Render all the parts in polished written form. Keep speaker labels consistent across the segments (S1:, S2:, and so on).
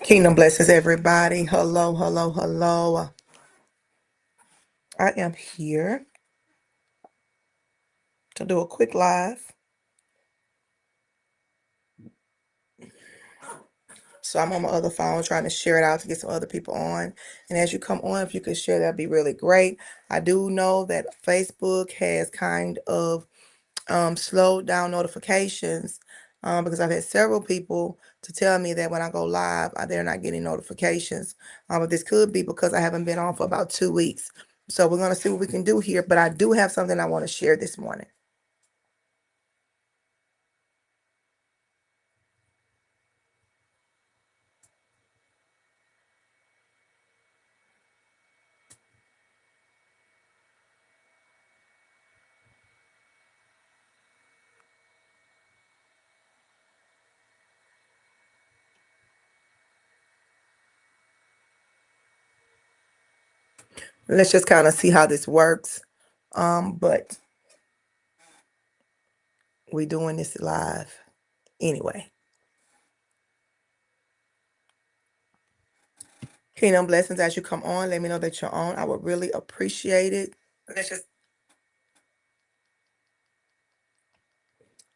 S1: Kingdom blesses everybody. Hello, hello, hello. I am here to do a quick live. So I'm on my other phone trying to share it out to get some other people on. And as you come on, if you could share, that'd be really great. I do know that Facebook has kind of slowed down notifications because I've had several people to tell me that when I go live, they're not getting notifications. But this could be because I haven't been on for about 2 weeks. So we're going to see what we can do here. But I do have something I want to share this morning. Let's just kind of see how this works. But we're doing this live anyway. Kingdom blessings as you come on. Let me know that you're on. I would really appreciate it. Let's just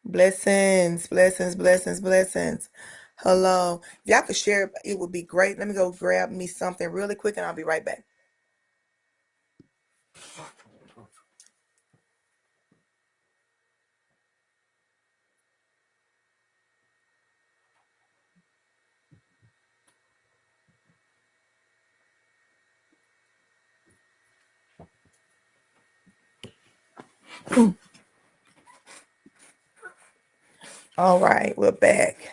S1: blessings, blessings, blessings, blessings. Hello. If y'all could share, it would be great. Let me go grab me something really quick and I'll be right back. All right, we're back.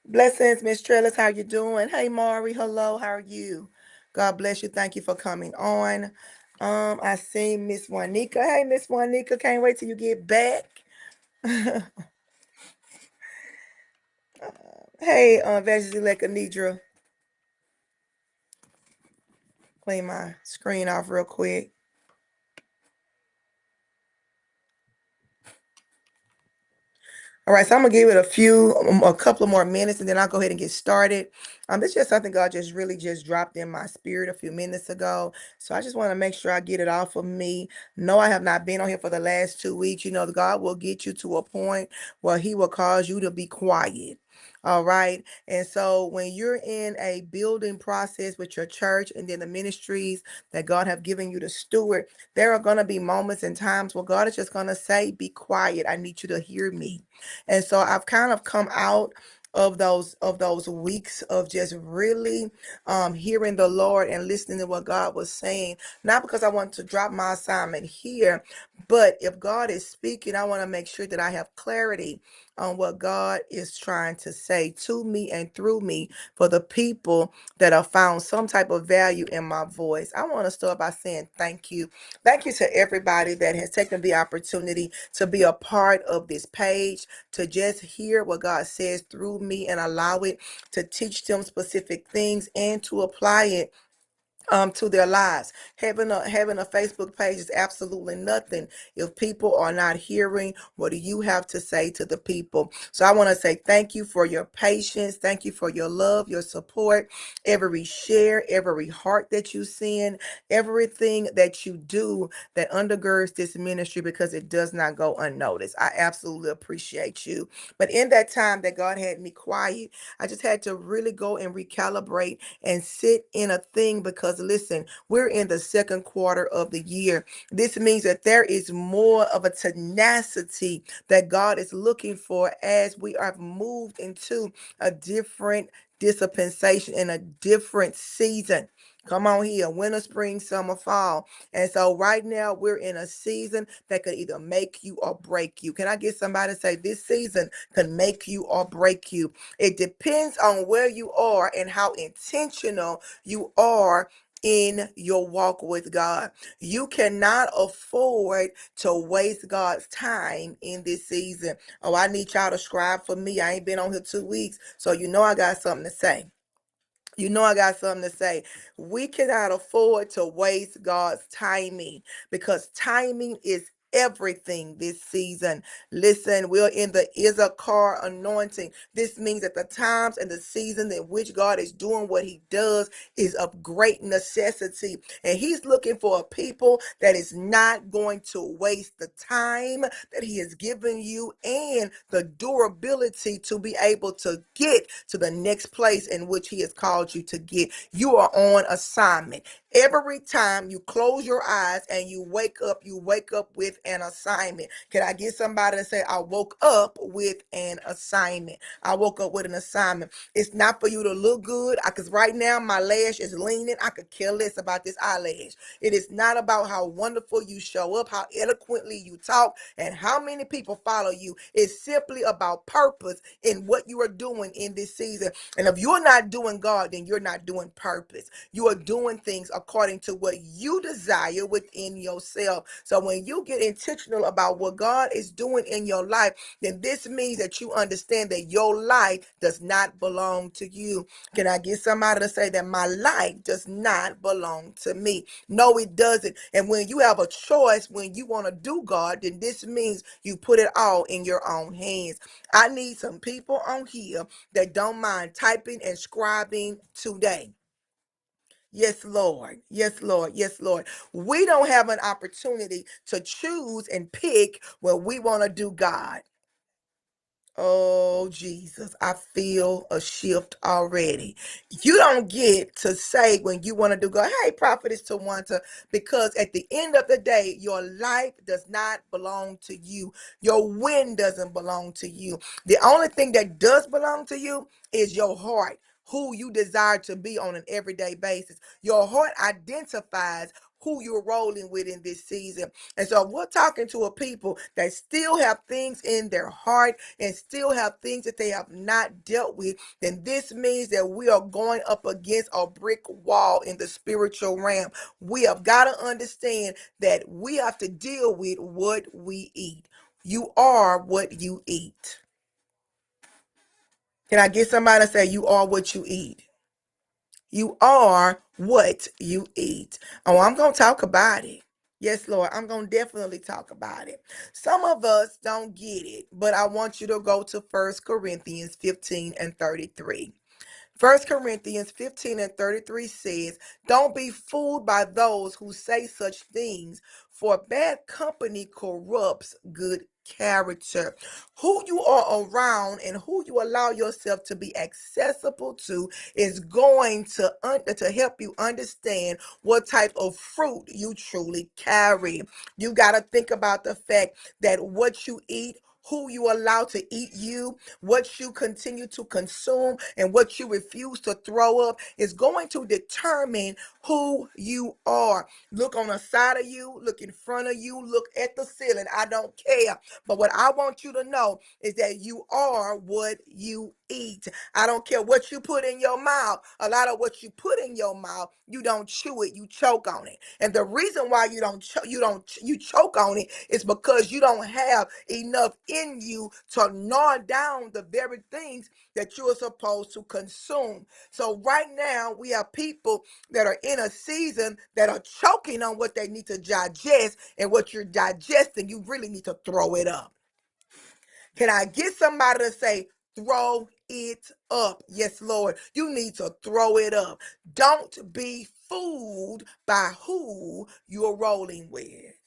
S1: Blessings, Miss Trellis. How you doing? Hey, Mari. Hello. How are you? God bless you. Thank you for coming on. I see Miss Juanica. Hey, Miss Juanica. Can't wait till you get back. Hey, Evangelist Nidra. Clean my screen off real quick. All right, so I'm gonna give it a couple of more minutes, and then I'll go ahead and get started. This is just something God just really just dropped in my spirit a few minutes ago. So I just want to make sure I get it off of me. No, I have not been on here for the last 2 weeks. You know, God will get you to a point where He will cause you to be quiet. All right. And so when you're in a building process with your church and then the ministries that God have given you to steward, there are going to be moments and times where God is just going to say, be quiet. I need you to hear me. And so I've kind of come out of those weeks of just really hearing the Lord and listening to what God was saying, not because I want to drop my assignment here, but if God is speaking, I want to make sure that I have clarity on what God is trying to say to me and through me for the people that have found some type of value in my voice. I want to start by saying thank you. Thank you to everybody that has taken the opportunity to be a part of this page, to just hear what God says through me and allow it to teach them specific things and to apply it to their lives. Having a Facebook page is absolutely nothing if people are not hearing what do you have to say to the people. So I want to say thank you for your patience, thank you for your love, your support, every share, every heart that you send, everything that you do that undergirds this ministry, because it does not go unnoticed. I absolutely appreciate you. But in that time that God had me quiet, I just had to really go and recalibrate and sit in a thing, because listen, we're in the second quarter of the year. This means that there is more of a tenacity that God is looking for as we are moved into a different dispensation in a different season. Come on here, winter, spring, summer, fall. And so right now we're in a season that could either make you or break you. Can I get somebody to say this season can make you or break you? It depends on where you are and how intentional you are in your walk with God. You cannot afford to waste God's time in this season. Oh, I need y'all to scribe for me. I ain't been on here 2 weeks, so you know I got something to say. You know I got something to say. We cannot afford to waste God's timing, because timing is everything this season. Listen, we're in the Issachar anointing. This means that the times and the season in which God is doing what he does is of great necessity. And he's looking for a people that is not going to waste the time that he has given you and the durability to be able to get to the next place in which he has called you to get. You are on assignment. Every time you close your eyes and you wake up with an assignment. Can I get somebody to say, I woke up with an assignment? I woke up with an assignment. It's not for you to look good. Because right now my lash is leaning. I could care less about this eyelash. It is not about how wonderful you show up, how eloquently you talk, and how many people follow you. It's simply about purpose in what you are doing in this season. And if you're not doing God, then you're not doing purpose. You are doing things according to what you desire within yourself. So when you get intentional about what God is doing in your life, then this means that you understand that your life does not belong to you. Can I get somebody to say that my life does not belong to me? No, it doesn't. And when you have a choice, when you want to do God, then this means you put it all in your own hands. I need some people on here that don't mind typing and scribing today. Yes, Lord. Yes, Lord. Yes, Lord. We don't have an opportunity to choose and pick what we want to do, God. Oh, Jesus, I feel a shift already. You don't get to say when you want to do go, hey, prophetess Tawanta, because at the end of the day, your life does not belong to you. Your win doesn't belong to you. The only thing that does belong to you is your heart, who you desire to be on an everyday basis. Your heart identifies who you're rolling with in this season. And so we're talking to a people that still have things in their heart and still have things that they have not dealt with, then this means that we are going up against a brick wall in the spiritual realm. We have got to understand that we have to deal with what we eat. You are what you eat. Can I get somebody to say you are what you eat? You are what you eat. Oh, I'm going to talk about it. Yes, Lord, I'm going to definitely talk about it. Some of us don't get it, but I want you to go to 1 Corinthians 15 and 33. 1 Corinthians 15 and 33 says, don't be fooled by those who say such things, for bad company corrupts good character. Who you are around and who you allow yourself to be accessible to is going to help you understand what type of fruit you truly carry. You got to think about the fact that what you eat, who you allow to eat you, what you continue to consume, and what you refuse to throw up is going to determine who you are. Look on the side of you, look in front of you, look at the ceiling. I don't care. But what I want you to know is that you are what you eat. I don't care what you put in your mouth. A lot of what you put in your mouth, you don't chew it, you choke on it. And the reason why you choke on it is because you don't have enough in you to gnaw down the very things that you are supposed to consume. So right now we have people that are in a season that are choking on what they need to digest, and what you're digesting, you really need to throw it up. Can I get somebody to say, throw it up? Yes, Lord. You need to throw it up. Don't be fooled by who you're rolling with.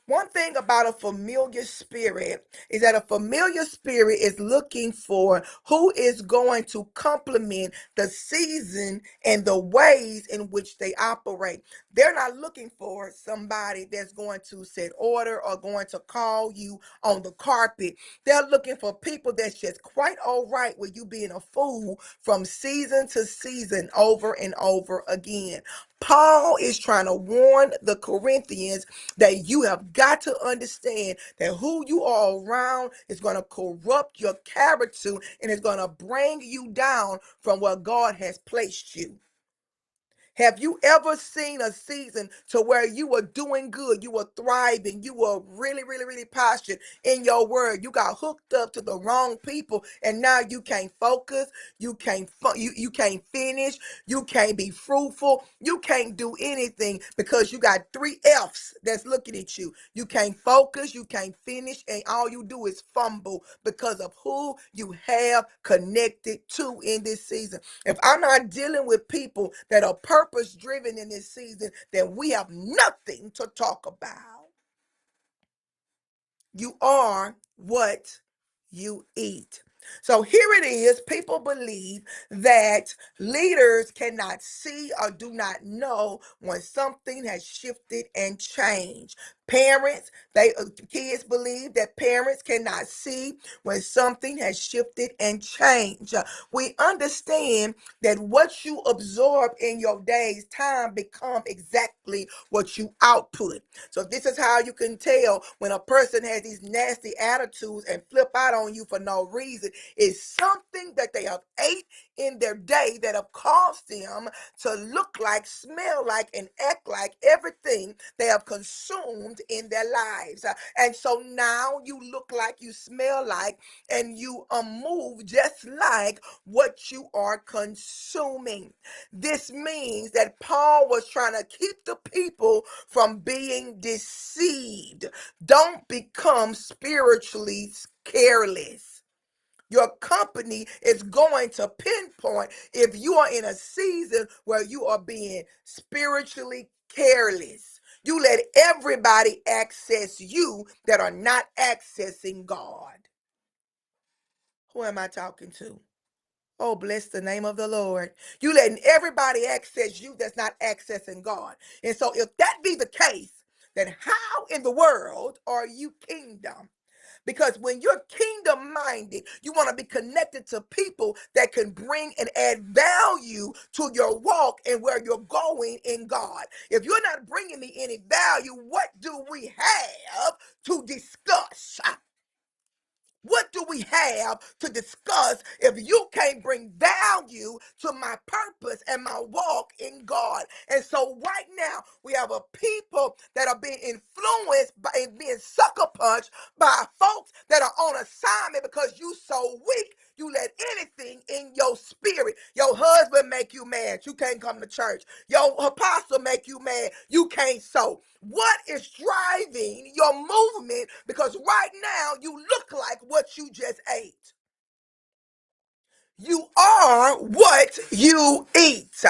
S1: One thing about a familiar spirit is that a familiar spirit is looking for who is going to complement the season and the ways in which they operate. They're not looking for somebody that's going to set order or going to call you on the carpet. They're looking for people that's just quite all right with you being a fool from season to season over and over again. Paul is trying to warn the Corinthians that you have got to understand that who you are around is going to corrupt your character and is going to bring you down from where God has placed you. Have you ever seen a season to where you were doing good, you were thriving, you were really, really, really passionate in your word? You got hooked up to the wrong people, and now you can't focus, you can't finish, you can't be fruitful, you can't do anything because you got three F's that's looking at you. You can't focus, you can't finish, and all you do is fumble because of who you have connected to in this season. If I'm not dealing with people that are purpose driven in this season, then we have nothing to talk about. You are what you eat. So here it is. People believe that leaders cannot see or do not know when something has shifted and changed. Kids believe that parents cannot see when something has shifted and changed. We understand that what you absorb in your day's time become exactly what you output. So this is how you can tell when a person has these nasty attitudes and flip out on you for no reason. It's something that they have ate in their day that have caused them to look like, smell like, and act like everything they have consumed in their lives. And so now you look like, you smell like, and you move just like what you are consuming. This means that Paul was trying to keep the people from being deceived. Don't become spiritually careless. Your company is going to pinpoint if you are in a season where you are being spiritually careless. You let everybody access you that are not accessing God. Who am I talking to? Oh, bless the name of the Lord. You letting everybody access you that's not accessing God. And so if that be the case, then how in the world are you kingdom? Because when you're kingdom minded, you want to be connected to people that can bring and add value to your walk and where you're going in God. If you're not bringing me any value, what do we have to discuss? What do we have to discuss if you can't bring value to my purpose and my walk in God? And so right now, we have a people that are being influenced by and being sucker punched by folks that are on assignment because you so weak. You let anything in your spirit. Your husband make you mad. You can't come to church. Your apostle make you mad. You can't sow. What is driving your movement? Because right now you look like what you just ate. You are what you eat.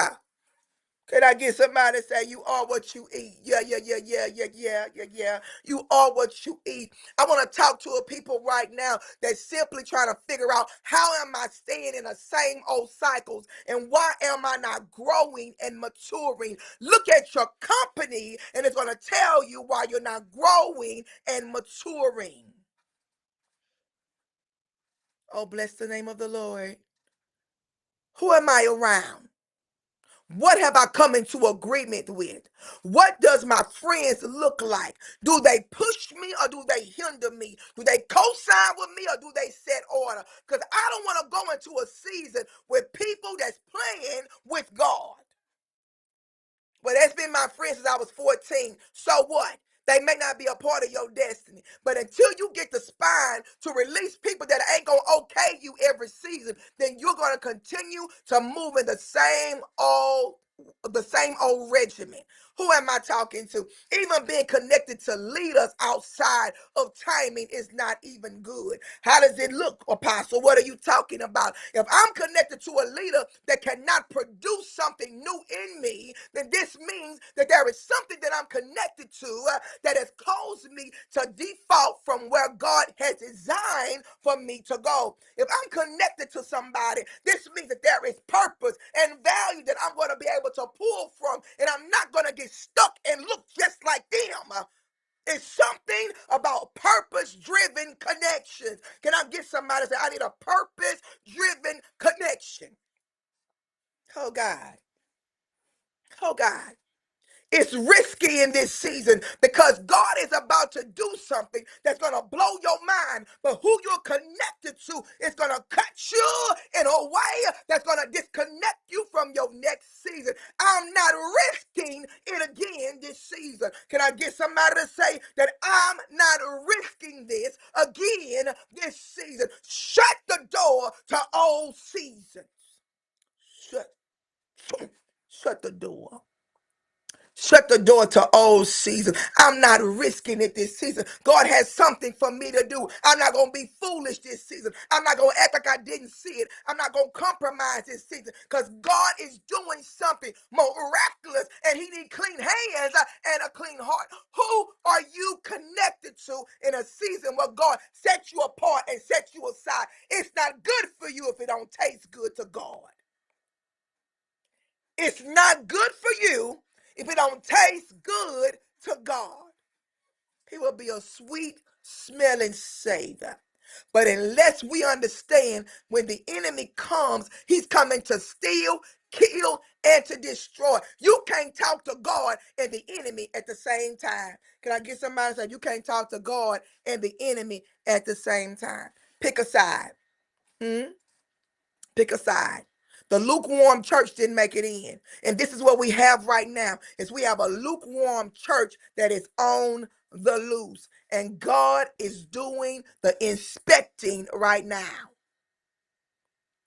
S1: Can I get somebody to say you are what you eat? Yeah, yeah, yeah, yeah, yeah, yeah, yeah, yeah. You are what you eat. I want to talk to a people right now that's simply trying to figure out how am I staying in the same old cycles and why am I not growing and maturing? Look at your company and it's going to tell you why you're not growing and maturing. Oh, bless the name of the Lord. Who am I around? What have I come into agreement with? What does my friends look like? Do they push me or do they hinder me? Do they co-sign with me or do they set order? Because I don't want to go into a season with people that's playing with God. Well, that's been my friend since I was 14. So what? They may not be a part of your destiny. But until you get the spine to release people that ain't going to okay you every season, then you're going to continue to move in the same old regimen. Who am I talking to? Even being connected to leaders outside of timing is not even good. How does it look, Apostle? What are you talking about? If I'm connected to a leader that cannot produce something new in me, then this means that there is something that I'm connected to that has caused me to default from where God has designed for me to go. If I'm connected to somebody, this means that there is purpose and value that I'm going to be able to pull from, and I'm not going to get stuck and look just like them. It's something about purpose-driven connections. Can I get somebody to say, I need a purpose-driven connection? Oh, God. Oh, God. It's risky in this season because God is about to do something that's going to blow your mind. But who you're connected to is going to cut you in a way that's going to disconnect you from your next season. I'm not risking it again this season. Can I get somebody to say that I'm not risking this again this season? Shut the door to old seasons. Shut, shut the door. Shut the door to old season. I'm not risking it this season. God has something for me to do. I'm not going to be foolish this season. I'm not going to act like I didn't see it. I'm not going to compromise this season because God is doing something miraculous and he needs clean hands and a clean heart. Who are you connected to in a season where God sets you apart and sets you aside? It's not good for you if it don't taste good to God. It's not good for you if it don't taste good to God. He will be a sweet smelling savor. But unless we understand when the enemy comes, he's coming to steal, kill, and to destroy. You can't talk to God and the enemy at the same time. Can I get somebody to say you can't talk to God and the enemy at the same time? Pick a side. Hmm? Pick a side. The lukewarm church didn't make it in. And this is what we have right now is we have a lukewarm church that is on the loose. And God is doing the inspecting right now.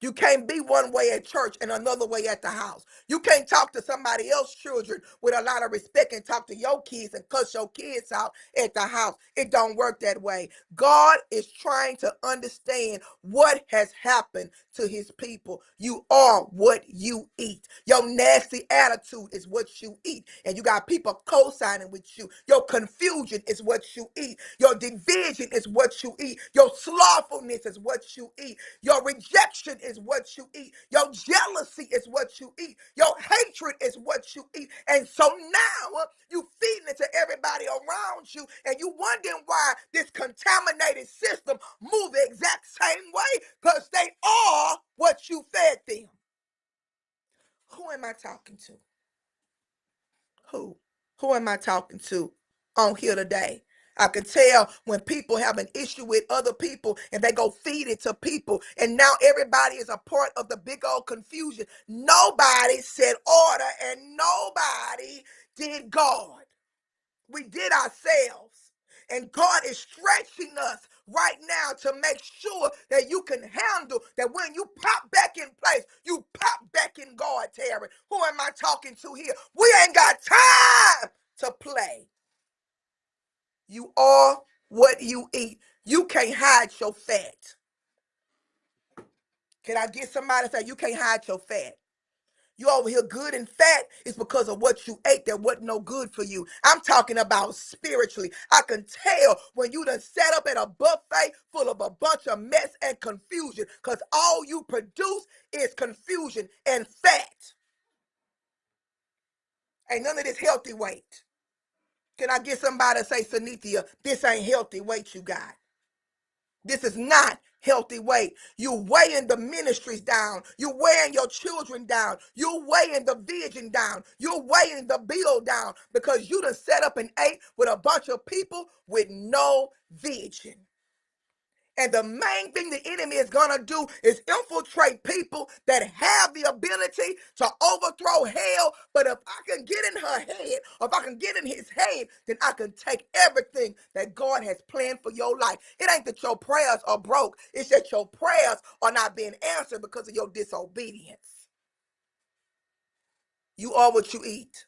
S1: You can't be one way at church and another way at the house. You can't talk to somebody else's children with a lot of respect and talk to your kids and cuss your kids out at the house. It don't work that way. God is trying to understand what has happened to his people. You are what you eat. Your nasty attitude is what you eat. And you got people co-signing with you. Your confusion is what you eat. Your division is what you eat. Your slothfulness is what you eat. Your rejection is what you eat. Your jealousy is what you eat. Your hatred is what you eat. And so now you feeding it to everybody around you and you wondering why this contaminated system move the exact same way because they are what you fed them. Who am I talking to? Who? Who am I talking to on here today? I can tell when people have an issue with other people and they go feed it to people, and now everybody is a part of the big old confusion. Nobody said order and nobody did God. We did ourselves. And God is stretching us right now to make sure that you can handle that when you pop back in place, you pop back in God, Terry. Who am I talking to here? We ain't got time to play. You are what you eat. You can't hide your fat. Can I get somebody to say you can't hide your fat? You over here good and fat is because of what you ate that wasn't no good for you. I'm talking about spiritually. I can tell when you done sat up at a buffet full of a bunch of mess and confusion because all you produce is confusion and fat. Ain't none of this healthy weight. Can I get somebody to say, Sanithia, this ain't healthy weight you got? This is not healthy weight. You weighing the ministries down. You weighing your children down. You weighing the vision down. You weighing the bill down because you done set up and ate with a bunch of people with no vision. And the main thing the enemy is going to do is infiltrate people that have the ability to overthrow hell. But if I can get in her head, or if I can get in his head, then I can take everything that God has planned for your life. It ain't that your prayers are broke. It's that your prayers are not being answered because of your disobedience. You are what you eat.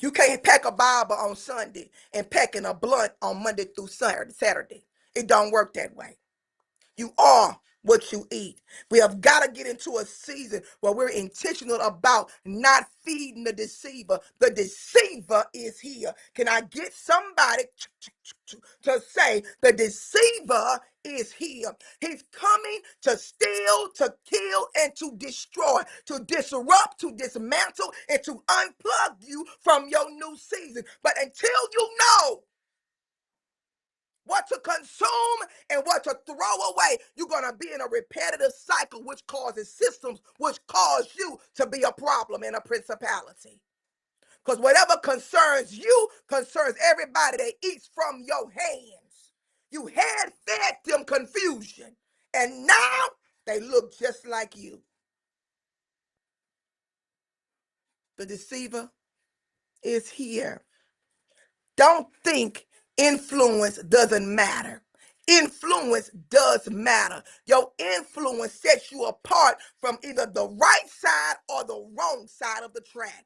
S1: You can't pack a Bible on Sunday and packing a blunt on Monday through Saturday. It don't work that way. You are what you eat. We have got to get into a season where we're intentional about not feeding the deceiver. The deceiver is here. Can I get somebody to say the deceiver is here? He's coming to steal, to kill, and to destroy, to disrupt, to dismantle, and to unplug you from your new season. But until you know what to consume and what to throw away, you're going to be in a repetitive cycle, which causes systems, which cause you to be a problem and a principality. Because whatever concerns you concerns everybody that eats from your hands. You had fed them confusion, and now they look just like you. The deceiver is here. Don't think influence doesn't matter. Influence does matter. Your influence sets you apart from either the right side or the wrong side of the tracks.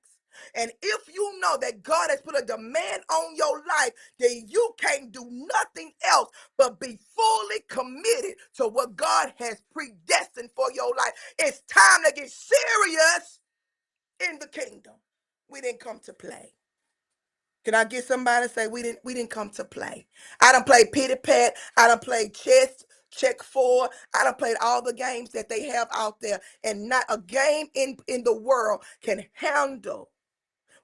S1: And if you know that God has put a demand on your life, then you can't do nothing else but be fully committed to what God has predestined for your life. It's time to get serious in the kingdom. We didn't come to play. Can I get somebody to say we didn't come to play? I done played pity pat. I done played chess, check four. I done played all the games that they have out there. And not a game in the world can handle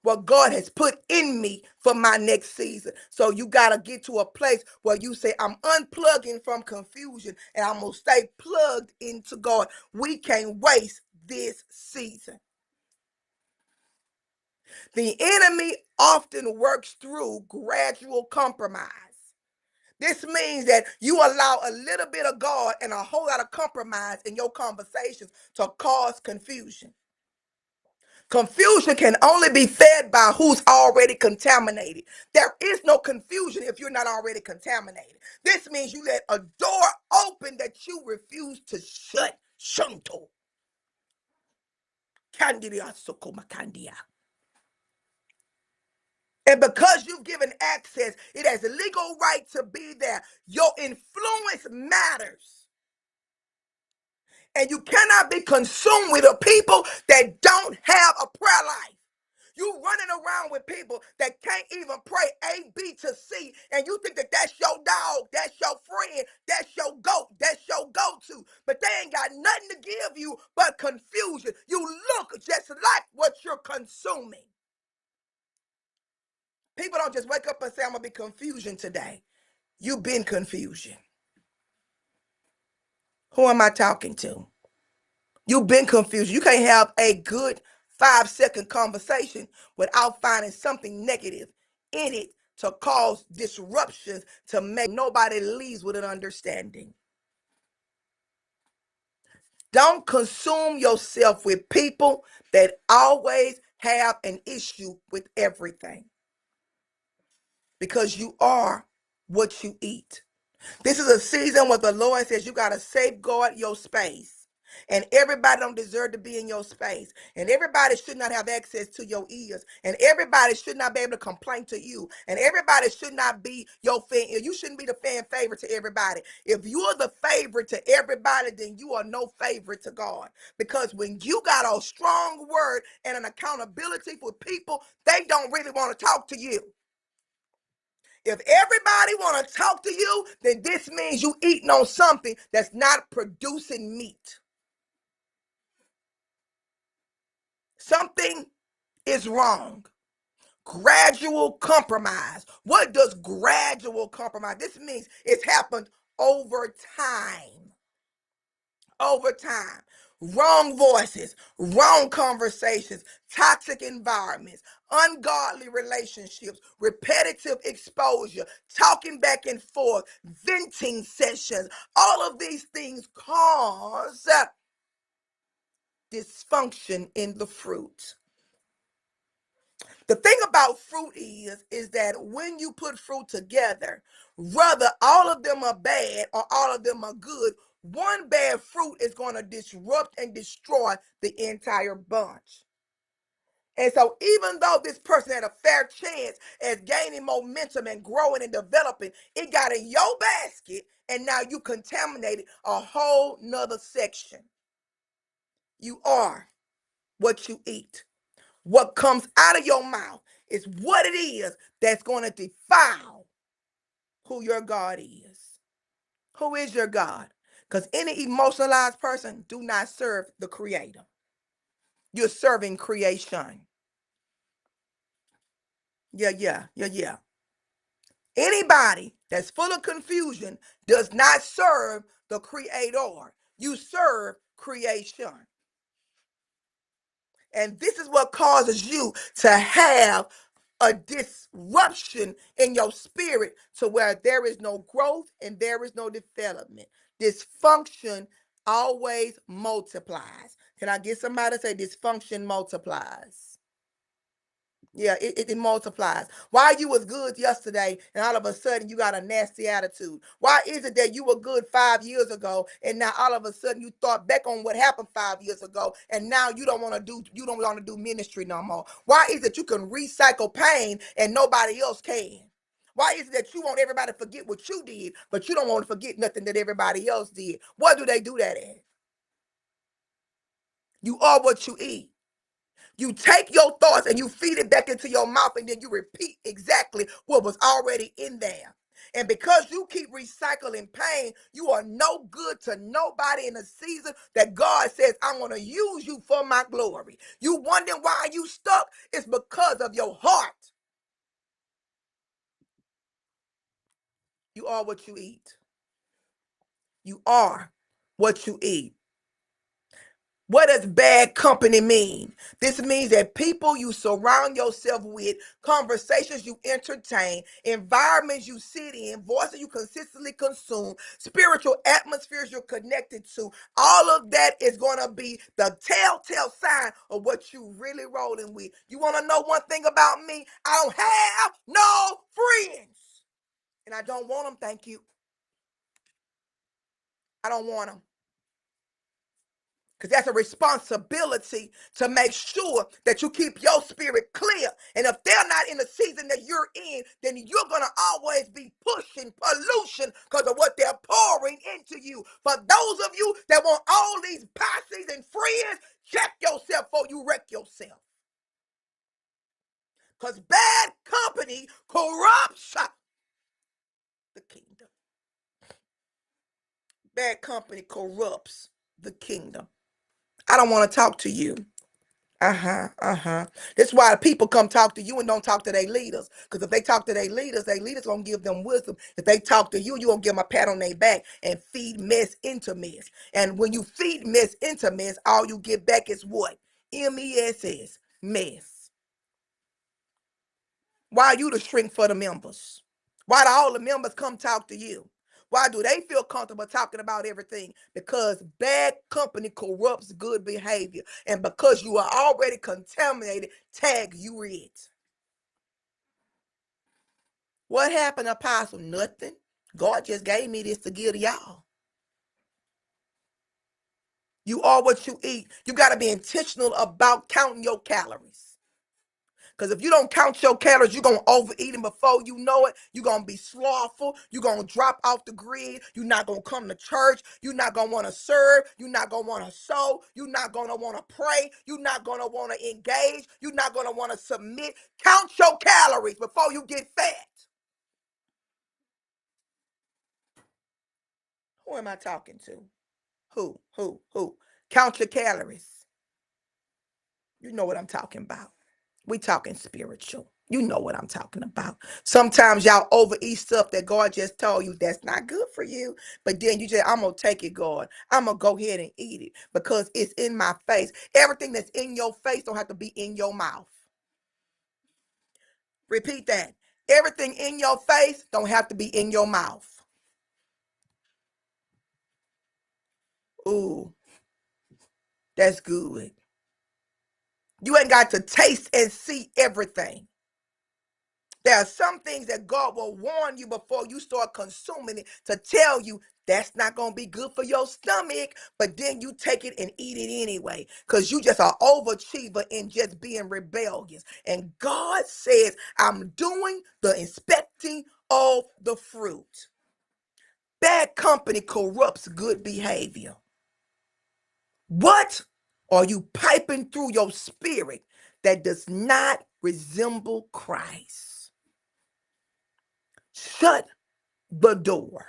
S1: what God has put in me for my next season. So you got to get to a place where you say, I'm unplugging from confusion and I'm going to stay plugged into God. We can't waste this season. The enemy often works through gradual compromise. This means that you allow a little bit of God and a whole lot of compromise in your conversations to cause confusion. Confusion can only be fed by who's already contaminated. There is no confusion if you're not already contaminated. This means you let a door open that you refuse to shut. Shunto. Candidia sokoma candia. And because you've given access, it has a legal right to be there. Your influence matters. And you cannot be consumed with a people that don't have a prayer life. You running around with people that can't even pray A, B to C, and you think that that's your dog, that's your friend, that's your goat, that's your go-to. But they ain't got nothing to give you but confusion. You look just like what you're consuming. People don't just wake up and say, I'm going to be confusion today. You've been confusion. Who am I talking to? You've been confused. You can't have a good 5-second conversation without finding something negative in it to cause disruptions to make nobody leaves with an understanding. Don't consume yourself with people that always have an issue with everything, because you are what you eat. This is a season where the Lord says you got to safeguard your space. And everybody don't deserve to be in your space. And everybody should not have access to your ears. And everybody should not be able to complain to you. And everybody should not be your fan. You shouldn't be the fan favorite to everybody. If you're the favorite to everybody, then you are no favorite to God. Because when you got a strong word and an accountability for people, they don't really want to talk to you. If everybody want to talk to you, then this means you eating on something that's not producing meat. Something is wrong. Gradual compromise. What does gradual compromise? This means it's happened over time. Over time. Wrong voices, wrong conversations, toxic environments, ungodly relationships, repetitive exposure, talking back and forth, venting sessions. All of these things cause dysfunction in the fruit. The thing about fruit is that when you put fruit together, whether all of them are bad or all of them are good, one bad fruit is going to disrupt and destroy the entire bunch. And so even though this person had a fair chance at gaining momentum and growing and developing, it got in your basket and now you contaminated a whole nother section. You are what you eat. What comes out of your mouth is what it is that's going to defile who your God is. Who is your God? Because any emotionalized person do not serve the creator. You're serving creation. Yeah. Anybody that's full of confusion does not serve the creator. You serve creation. And this is what causes you to have a disruption in your spirit to where there is no growth and there is no development. Dysfunction always multiplies. Can I get somebody to say dysfunction multiplies? Yeah, it multiplies. Why you was good yesterday and all of a sudden you got a nasty attitude? Why is it that you were good 5 years ago and now all of a sudden you thought back on what happened 5 years ago and now you don't want to do ministry no more? Why is it you can recycle pain and nobody else can? Why is it that you want everybody to forget what you did, but you don't want to forget nothing that everybody else did? What do they do that at? You are what you eat. You take your thoughts and you feed it back into your mouth, and then you repeat exactly what was already in there. And because you keep recycling pain, you are no good to nobody in a season that God says, I'm going to use you for my glory. You wondering why you stuck? It's because of your heart. You are what you eat. You are what you eat. What does bad company mean? This means that people you surround yourself with, conversations you entertain, environments you sit in, voices you consistently consume, spiritual atmospheres you're connected to, all of that is going to be the telltale sign of what you really rolling with. You want to know one thing about me? I don't have no friends. And I don't want them, thank you. I don't want them. Because that's a responsibility to make sure that you keep your spirit clear. And if they're not in the season that you're in, then you're going to always be pushing pollution because of what they're pouring into you. For those of you that want all these posses and friends, check yourself before you wreck yourself. Because bad company corrupts the kingdom. Bad company corrupts the kingdom. I don't want to talk to you. Uh-huh. That's why the people come talk to you and don't talk to their leaders. Because if they talk to their leaders gonna give them wisdom. If they talk to you, you gonna give them a pat on their back and feed mess into mess. And when you feed mess into mess, all you get back is what? MESS, mess. Why are you the shrink for the members? Why do all the members come talk to you? Why do they feel comfortable talking about everything? Because bad company corrupts good behavior. And because you are already contaminated, tag you it. What happened, Apostle? Nothing. God just gave me this to give to y'all. You are what you eat. You got to be intentional about counting your calories. Because if you don't count your calories, you're going to overeat them before you know it. You're going to be slothful. You're going to drop off the grid. You're not going to come to church. You're not going to want to serve. You're not going to want to sow. You're not going to want to pray. You're not going to want to engage. You're not going to want to submit. Count your calories before you get fat. Who am I talking to? Who? Count your calories. You know what I'm talking about. We talking spiritual. You know what I'm talking about. Sometimes y'all overeat stuff that God just told you that's not good for you. But then you just, I'm going to take it, God. I'm going to go ahead and eat it because it's in my face. Everything that's in your face don't have to be in your mouth. Repeat that. Everything in your face don't have to be in your mouth. Ooh, that's good. You ain't got to taste and see everything. There are some things that God will warn you before you start consuming it to tell you that's not going to be good for your stomach, but then you take it and eat it anyway because you just are overachiever in just being rebellious. And God says, I'm doing the inspecting of the fruit. Bad company corrupts good behavior. What are you piping through your spirit that does not resemble Christ? Shut the door.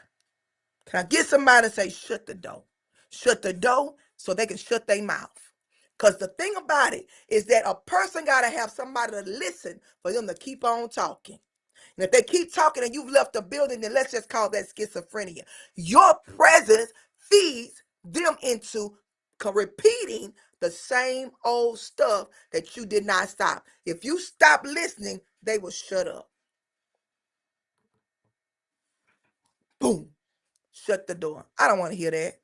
S1: Can I get somebody to say, shut the door? Shut the door so they can shut their mouth. Because the thing about it is that a person got to have somebody to listen for them to keep on talking. And if they keep talking and you've left the building, then let's just call that schizophrenia. Your presence feeds them into repeating the same old stuff that you did not stop. If you stop listening, they will shut up. Boom. Shut the door. I don't want to hear that.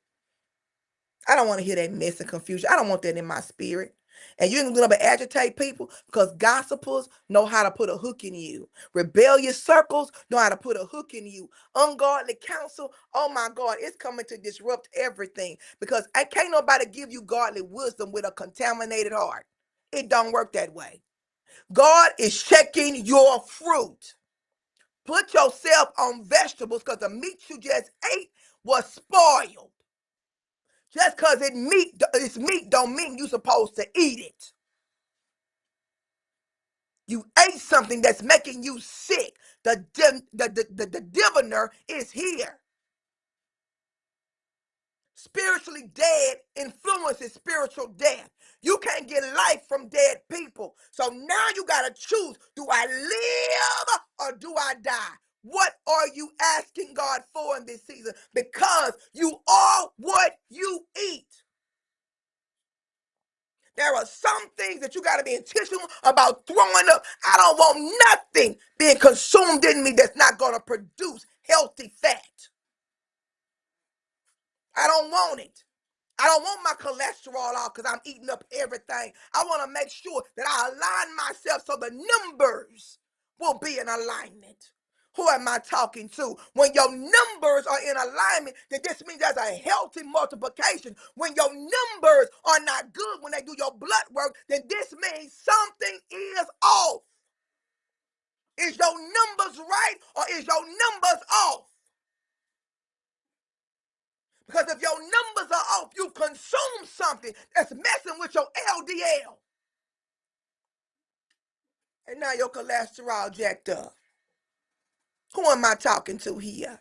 S1: I don't want to hear that mess and confusion. I don't want that in my spirit. And you ain't gonna agitate people because gossipers know how to put a hook in you. Rebellious circles know how to put a hook in you. Ungodly counsel, oh my God, it's coming to disrupt everything because I can't nobody give you godly wisdom with a contaminated heart. It don't work that way. God is checking your fruit. Put yourself on vegetables because the meat you just ate was spoiled. Just because it's meat don't mean you're supposed to eat it. You ate something that's making you sick. The diviner is here. Spiritually dead influences spiritual death. You can't get life from dead people. So now you got to choose. Do I live or do I die? What are you asking God for in this season? Because you are what you eat. There are some things that you got to be intentional about throwing up. I don't want nothing being consumed in me that's not going to produce healthy fat. I don't want it. I don't want my cholesterol off because I'm eating up everything. I want to make sure that I align myself so the numbers will be in alignment. Who am I talking to? When your numbers are in alignment, then this means there's a healthy multiplication. When your numbers are not good, when they do your blood work, then this means something is off. Is your numbers right or is your numbers off? Because if your numbers are off, you consume something that's messing with your LDL. And now your cholesterol jacked up. Who am I talking to here?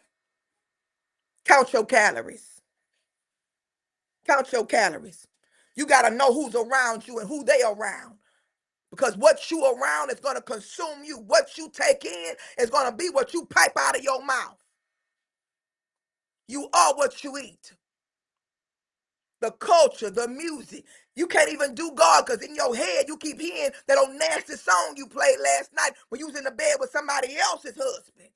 S1: Count your calories. Count your calories. You got to know who's around you and who they around. Because what you around is going to consume you. What you take in is going to be what you pipe out of your mouth. You are what you eat. The culture, the music. You can't even do God because in your head you keep hearing that old nasty song you played last night when you was in the bed with somebody else's husband.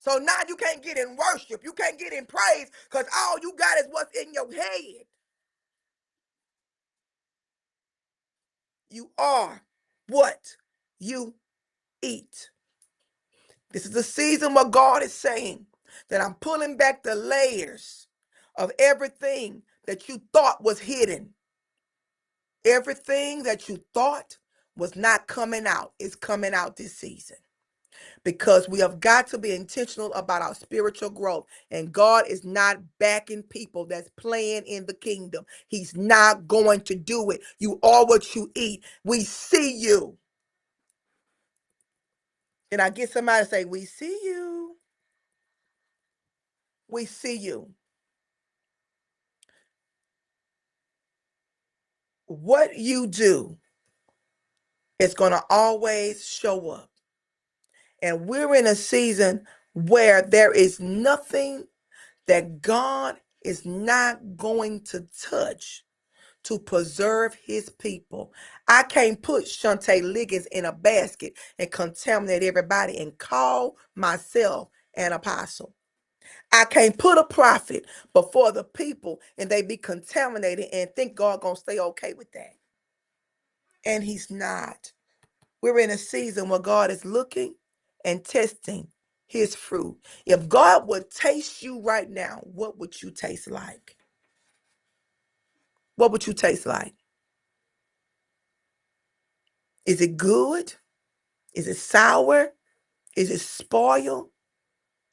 S1: So now you can't get in worship. You can't get in praise because all you got is what's in your head. You are what you eat. This is the season where God is saying that I'm pulling back the layers of everything that you thought was hidden. Everything that you thought was not coming out is coming out this season. Because we have got to be intentional about our spiritual growth. And God is not backing people that's playing in the kingdom. He's not going to do it. You are what you eat. We see you. And I get somebody to say, we see you. We see you. What you do is going to always show up. And we're in a season where there is nothing that God is not going to touch to preserve his people. I can't put Shantae Liggins in a basket and contaminate everybody and call myself an apostle. I can't put a prophet before the people and they be contaminated and think God gonna stay okay with that. And he's not. We're in a season where God is looking and testing his fruit. If God would taste you right now, what would you taste like? What would you taste like? Is it good? Is it sour? Is it spoiled?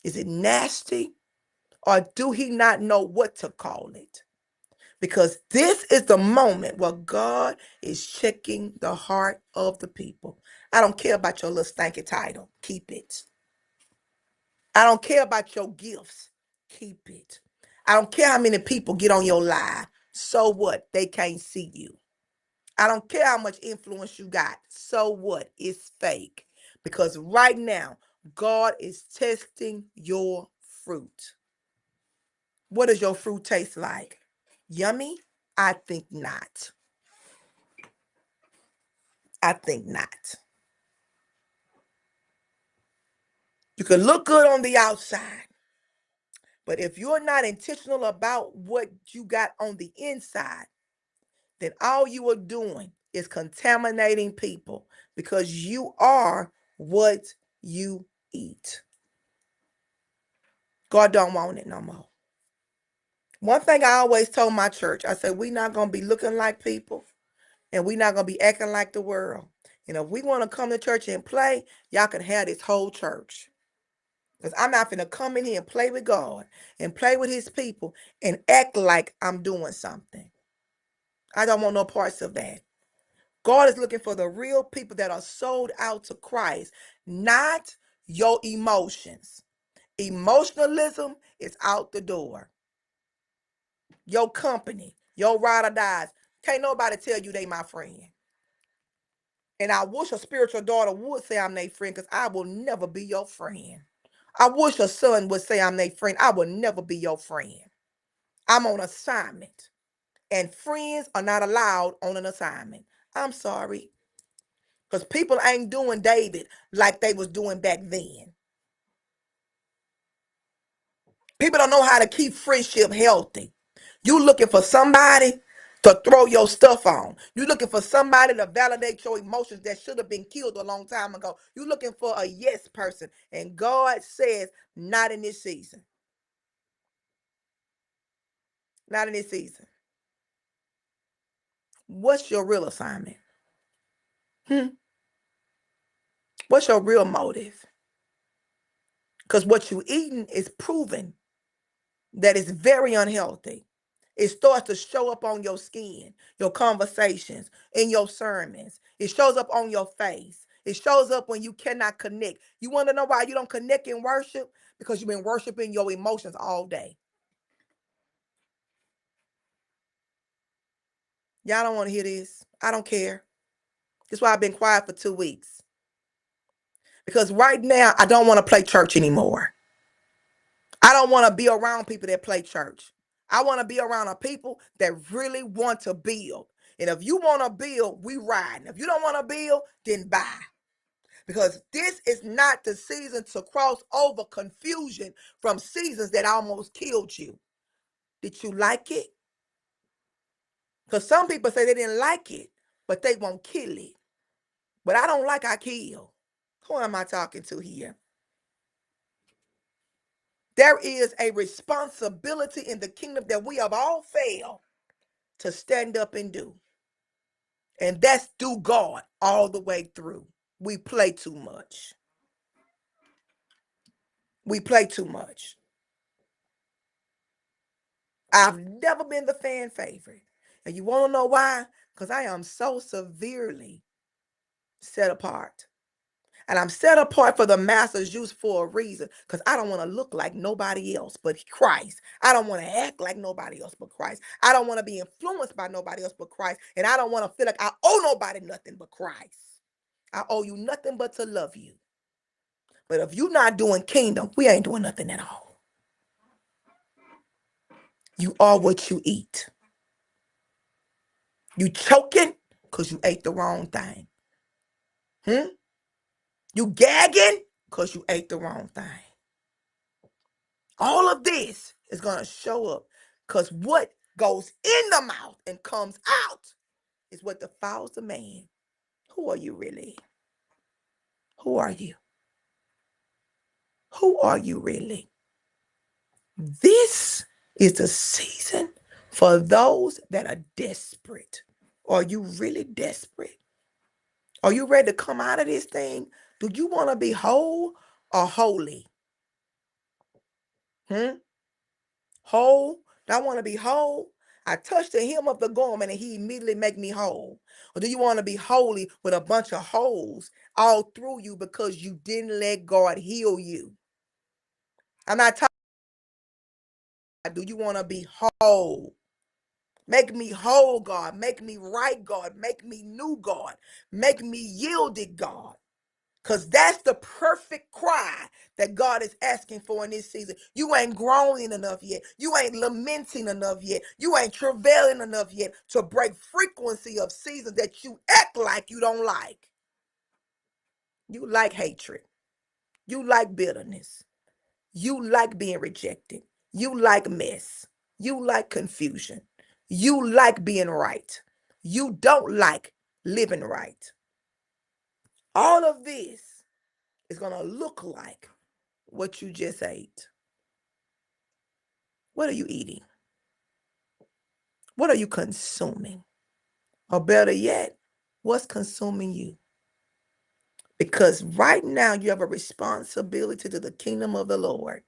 S1: Is it nasty? Or do he not know what to call it? Because this is the moment where God is checking the heart of the people. I don't care about your little stanky title. Keep it. I don't care about your gifts. Keep it. I don't care how many people get on your live. So what? They can't see you. I don't care how much influence you got. So what? It's fake. Because right now, God is testing your fruit. What does your fruit taste like? Yummy? I think not. I think not. You can look good on the outside, but if you're not intentional about what you got on the inside, then all you are doing is contaminating people, because you are what you eat. God don't want it no more. One thing I always told my church, I said, we not going to be looking like people, and we not going to be acting like the world. And if we want to come to church and play, y'all can have this whole church. Because I'm not going to come in here and play with God and play with his people and act like I'm doing something. I don't want no parts of that. God is looking for the real people that are sold out to Christ, not your emotions. Emotionalism is out the door. Your company, your ride or dies. Can't nobody tell you they my friend. And I wish a spiritual daughter would say I'm their friend, because I will never be your friend. I wish a son would say I'm their friend. I will never be your friend. I'm on assignment. And friends are not allowed on an assignment. I'm sorry. Because people ain't doing David like they was doing back then. People don't know how to keep friendship healthy. You looking for somebody to throw your stuff on. You looking for somebody to validate your emotions that should have been killed a long time ago. You looking for a yes person. And God says, not in this season. Not in this season. What's your real assignment? What's your real motive? Because what you eating is proven that it's very unhealthy. It starts to show up on your skin, your conversations, in your sermons. It shows up on your face. It shows up when you cannot connect. You want to know why you don't connect in worship? Because you've been worshiping your emotions all day. Y'all don't want to hear this. I don't care. That's why I've been quiet for 2 weeks. Because right now, I don't want to play church anymore. I don't want to be around people that play church. I want to be around a people that really want to build. And if you want to build, we ride. And if you don't want to build, then bye. Because this is not the season to cross over confusion from seasons that almost killed you. Did you like it? Because some people say they didn't like it, but they won't kill it. But I don't like I kill. Who am I talking to here? There is a responsibility in the kingdom that we have all failed to stand up and do. And that's do God all the way through. We play too much. We play too much. I've never been the fan favorite. And you want to know why? Because I am so severely set apart. And I'm set apart for the master's use for a reason. Because I don't want to look like nobody else but Christ. I don't want to act like nobody else but Christ. I don't want to be influenced by nobody else but Christ. And I don't want to feel like I owe nobody nothing but Christ. I owe you nothing but to love you. But if you're not doing kingdom, we ain't doing nothing at all. You are what you eat. You choking because you ate the wrong thing. You gagging because you ate the wrong thing. All of this is going to show up because what goes in the mouth and comes out is what defiles the man. Who are you really? Who are you? Who are you really? This is the season for those that are desperate. Are you really desperate? Are you ready to come out of this thing? Do you want to be whole or holy? Whole? Do I want to be whole? I touch the hem of the garment and he immediately make me whole. Or do you want to be holy with a bunch of holes all through you because you didn't let God heal you? I'm not talking. Do you want to be whole? Make me whole, God. Make me right, God. Make me new, God. Make me yielded, God. Because that's the perfect cry that God is asking for in this season. You ain't groaning enough yet. You ain't lamenting enough yet. You ain't travailing enough yet to break frequency of seasons that you act like you don't like. You like hatred. You like bitterness. You like being rejected. You like mess. You like confusion. You like being right. You don't like living right. All of this is going to look like what you just ate. What are you eating? What are you consuming? Or better yet, what's consuming you? Because right now you have a responsibility to the kingdom of the Lord.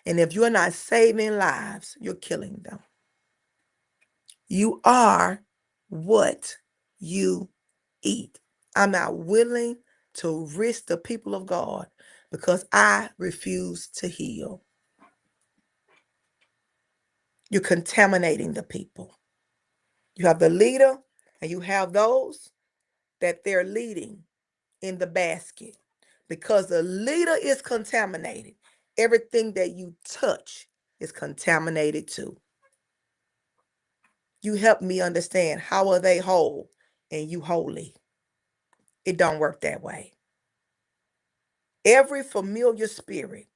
S1: And if you're not saving lives, you're killing them. You are what you eat. I'm not willing to risk the people of God because I refuse to heal. You're contaminating the people. You have the leader and you have those that they're leading in the basket. Because the leader is contaminated, everything that you touch is contaminated too. You help me understand how are they whole and you holy. It don't work that way. Every familiar spirit,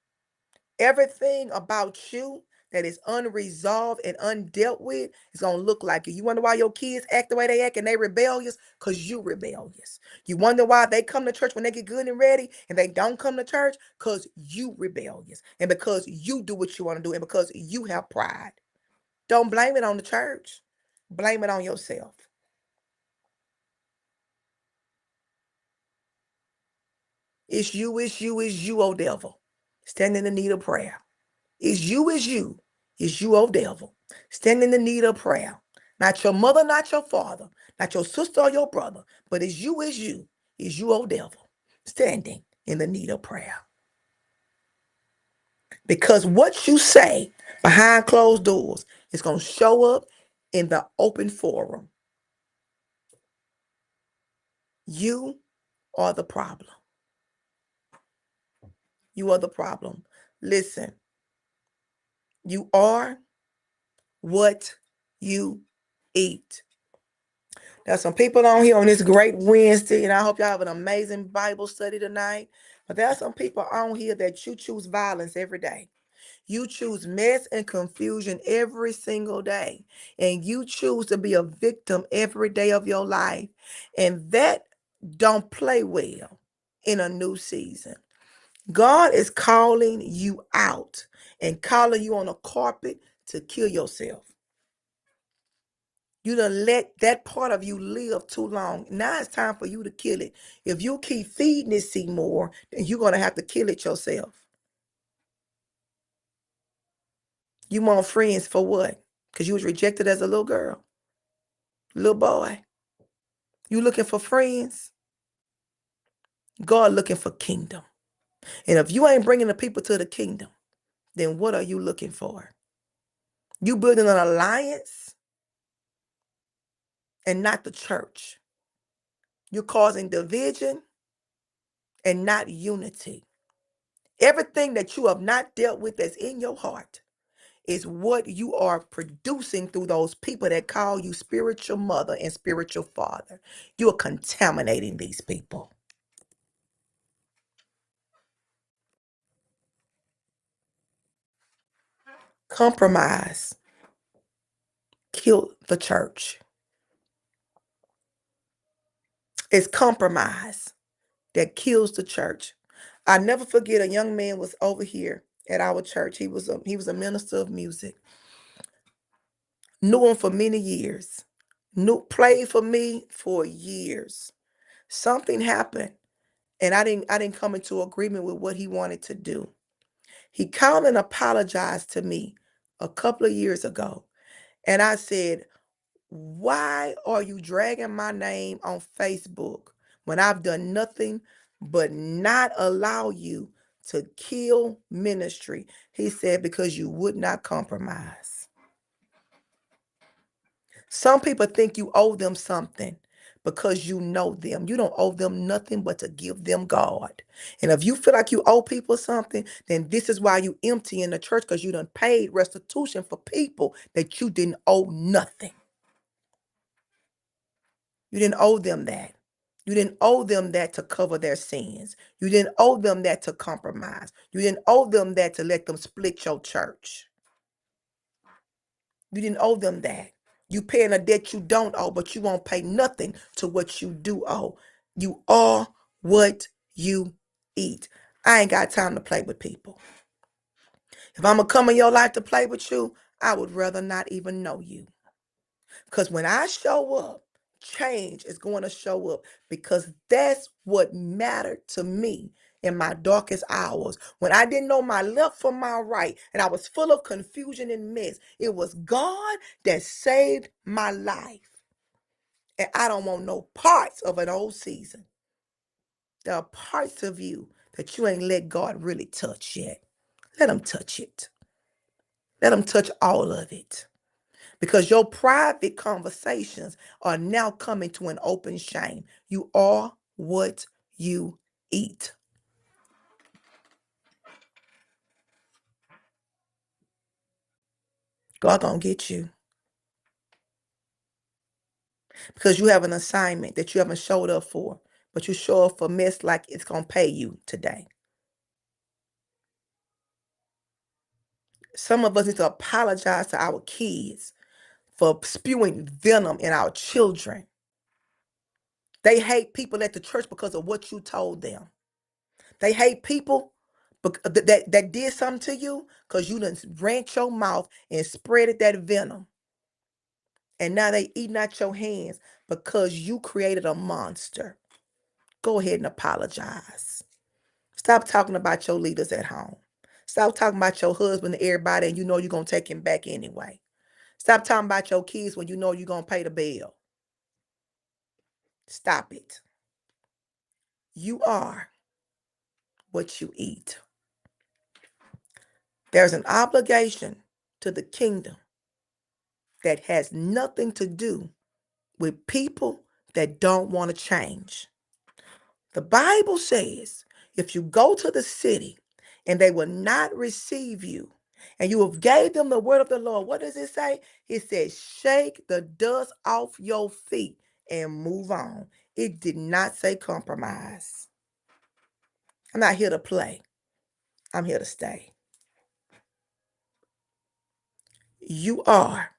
S1: everything about you that is unresolved and undealt with is going to look like you. You wonder why your kids act the way they act and they rebellious? Because you rebellious. You wonder why they come to church when they get good and ready and they don't come to church? Because you rebellious. And because you do what you want to do and because you have pride. Don't blame it on the church. Blame it on yourself. It's you, it's you, it's you, oh devil. Stand in the need of prayer. It's you, it's you, oh devil. Stand in the need of prayer. Not your mother, not your father, not your sister or your brother, but it's you, it's you, oh devil. Standing in the need of prayer. Because what you say behind closed doors is going to show up in the open forum. You are the problem. You are the problem. Listen, you are what you eat. There's some people on here on this great Wednesday, and I hope y'all have an amazing Bible study tonight. But there are some people on here that you choose violence every day. You choose mess and confusion every single day. And you choose to be a victim every day of your life. And that don't play well in a new season. God is calling you out and calling you on a carpet to kill yourself. You done let that part of you live too long. Now it's time for you to kill it. If you keep feeding it seed more, then you're going to have to kill it yourself. You want friends for what? Because you was rejected as a little girl, little boy. You looking for friends? God looking for kingdom. And if you ain't bringing the people to the kingdom, then what are you looking for? You building an alliance and not the church. You're causing division and not unity. Everything that you have not dealt with that's in your heart is what you are producing through those people that call you spiritual mother and spiritual father. You are contaminating these people. Compromise killed the church. It's compromise that kills the church. I never forget a young man was over here at our church. He was a minister of music. Knew him for many years. Played for me for years. Something happened and I didn't come into agreement with what he wanted to do. He called and apologized to me a couple of years ago. And I said, why are you dragging my name on Facebook when I've done nothing but not allow you to kill ministry? He said, because you would not compromise. Some people think you owe them something because you know them. You don't owe them nothing but to give them God. And if you feel like you owe people something, then this is why you empty in the church because you done paid restitution for people that you didn't owe nothing. You didn't owe them that. You didn't owe them that to cover their sins. You didn't owe them that to compromise. You didn't owe them that to let them split your church. You didn't owe them that. You paying a debt you don't owe, but you won't pay nothing to what you do owe. You are what you eat. I ain't got time to play with people. If I'm going to come in your life to play with you, I would rather not even know you. Because when I show up, change is going to show up, because that's what mattered to me in my darkest hours. When I didn't know my left from my right and I was full of confusion and mess, it was God that saved my life. And I don't want no parts of an old season. There are parts of you that you ain't let God really touch yet. Let him touch it. Let him touch all of it. Because your private conversations are now coming to an open shame. You are what you eat. God gonna get you because you have an assignment that you haven't showed up for, but you show up for mess like it's gonna pay you today. Some of us need to apologize to our kids for spewing venom in our children. They hate people at the church because of what you told them. They hate people that did something to you because you done ran your mouth and spreaded that venom. And now they eating out your hands because you created a monster. Go ahead and apologize. Stop talking about your leaders at home. Stop talking about your husband to everybody and you know you're going to take him back anyway. Stop talking about your kids when you know you're going to pay the bill. Stop it. You are what you eat. There's an obligation to the kingdom that has nothing to do with people that don't want to change. The Bible says if you go to the city and they will not receive you, and you have gave them the word of the Lord, what does it say? It says, shake the dust off your feet and move on. It did not say compromise. I'm not here to play. I'm here to stay. You are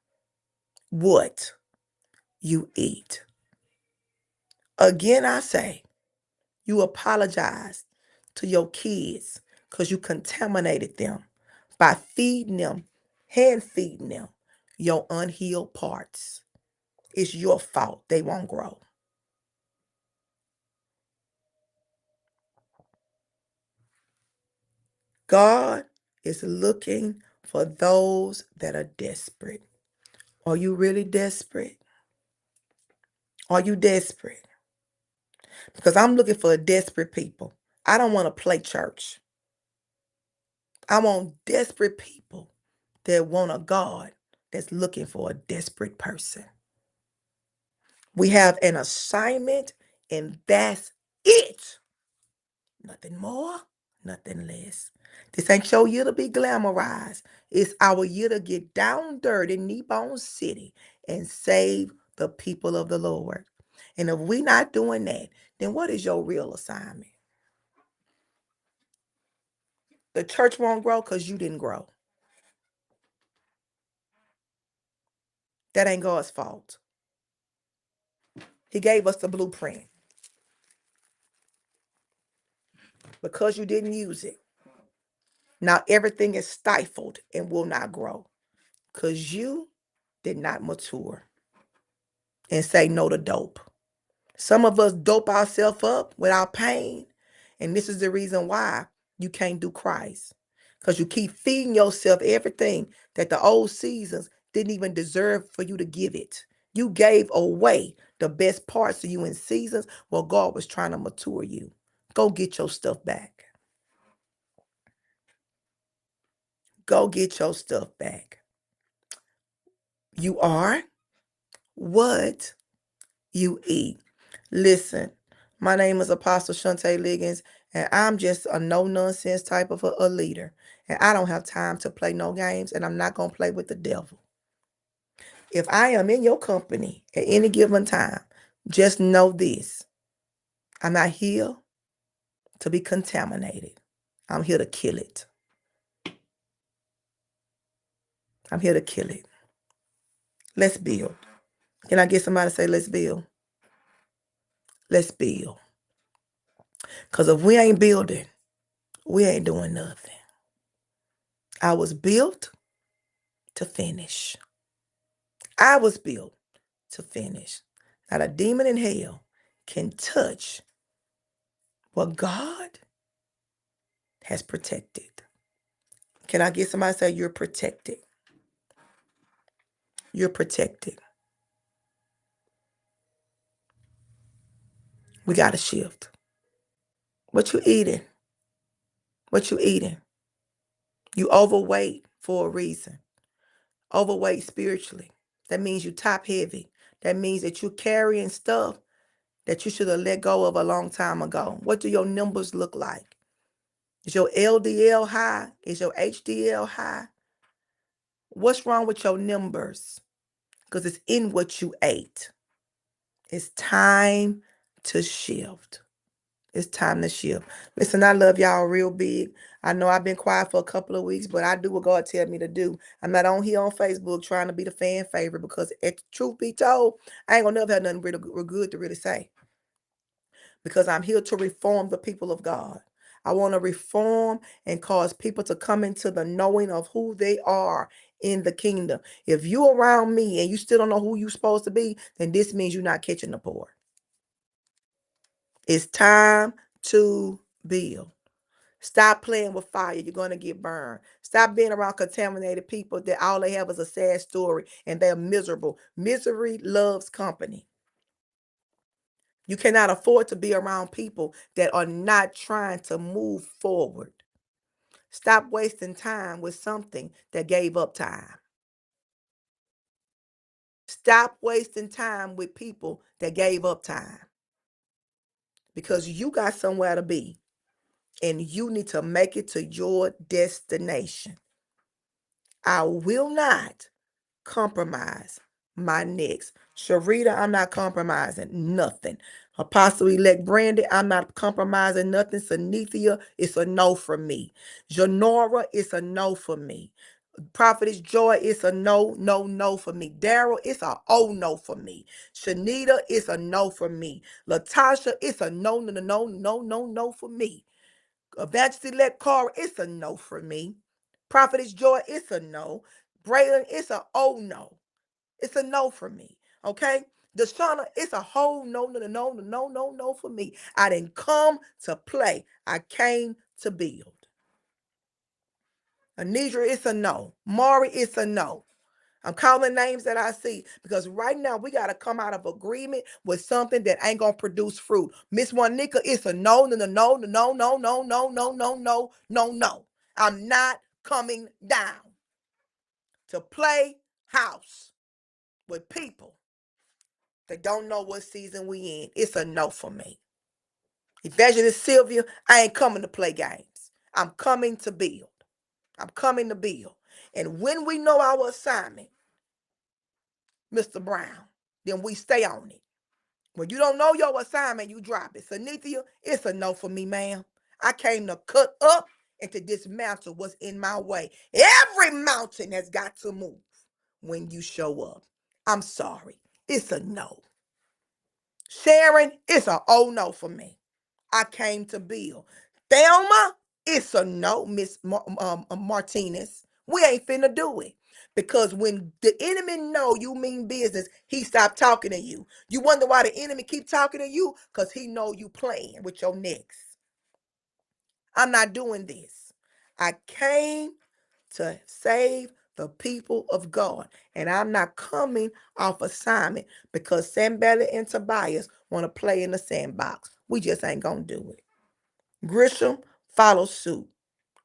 S1: what you eat. Again, I say, you apologize to your kids because you contaminated them by feeding them, hand feeding them your unhealed parts. It's your fault they won't grow. God is looking for those that are desperate. Are you really desperate? Are you desperate? Because I'm looking for desperate people. I don't want to play church. I want desperate people that want a God that's looking for a desperate person. We have an assignment, and that's it. Nothing more, nothing less. This ain't your year to be glamorized. It's our year to get down dirty in Kneebone City and save the people of the Lord. And if we're not doing that, then what is your real assignment? The church won't grow because you didn't grow. That ain't God's fault. He gave us the blueprint. Because you didn't use it, now everything is stifled and will not grow because you did not mature and say no to dope. Some of us dope ourselves up without pain, and this is the reason why you can't do Christ, because you keep feeding yourself everything that the old seasons didn't even deserve for you to give it. You gave away the best parts of you in seasons where God was trying to mature you. Go get your stuff back. Go get your stuff back. You are what you eat. Listen, my name is Apostle Shante Liggins, and I'm just a no-nonsense type of a leader. And I don't have time to play no games, and I'm not going to play with the devil. If I am in your company at any given time, just know this. I'm not here to be contaminated. I'm here to kill it. I'm here to kill it. Let's build. Can I get somebody to say, let's build? Let's build. Because if we ain't building, we ain't doing nothing. I was built to finish. I was built to finish. Not a demon in hell can touch what God has protected. Can I get somebody to say, you're protected? You're protected. We got to shift. What you eating? What you eating? You overweight for a reason. Overweight spiritually. That means you top heavy. That means that you're carrying stuff that you should have let go of a long time ago. What do your numbers look like? Is your LDL high? Is your HDL high? What's wrong with your numbers? Because it's in what you ate. It's time to shift. It's time to shift. Listen, I love y'all real big. I know I've been quiet for a couple of weeks, but I do what God tells me to do. I'm not on here on Facebook trying to be the fan favorite because, truth be told, I ain't gonna never have nothing really good to really say. Because I'm here to reform the people of God. I want to reform and cause people to come into the knowing of who they are in the kingdom. If you around me and you still don't know who you're supposed to be, then this means you're not catching the poor. It's time to build. Stop playing with fire. You're going to get burned. Stop being around contaminated people that all they have is a sad story and they're miserable. Misery loves company. You cannot afford to be around people that are not trying to move forward. Stop wasting time with something that gave up time. Stop wasting time with people that gave up time. Because you got somewhere to be and you need to make it to your destination. I will not compromise my next. Sharita, I'm not compromising nothing. Apostle-elect Brandy, I'm not compromising nothing. Sanithia, it's a no from me. Janora, it's a no for me. Prophetess Joy, it's a no, no, no for me. Daryl, it's a oh no for me. Shanita, it's a no for me. Latasha, it's a no, no, no, no, no, no, no for me. Evangelist Cara, it's a no for me. Prophetess Joy, it's a no. Braylon, it's a oh no. It's a no for me. Okay? Deshauna, it's a whole no, no, no, no, no, no, no for me. I didn't come to play. I came to build. Anidra, it's a no. Mari, it's a no. I'm calling names that I see because right now we got to come out of agreement with something that ain't going to produce fruit. Miss Juanica, it's a no, no, no, no, no, no, no, no, no, no, no, no, no. I'm not coming down to play house with people that don't know what season we in. It's a no for me. Evangelist Sylvia, I ain't coming to play games. I'm coming to build. I'm coming to build. And when we know our assignment, Mr. Brown, then we stay on it. When you don't know your assignment, you drop it. Sanithia, it's a no for me, ma'am. I came to cut up and to dismantle what's in my way. Every mountain has got to move when you show up. I'm sorry. It's a no. Sharon, it's a oh no for me. I came to build. Thelma, it's a no, Miss Martinez. We ain't finna do it. Because when the enemy know you mean business, he stop talking to you. You wonder why the enemy keep talking to you? Because he know you playing with your next. I'm not doing this. I came to save the people of God. And I'm not coming off assignment because Sanballat and Tobias want to play in the sandbox. We just ain't going to do it. Grisham, follow suit.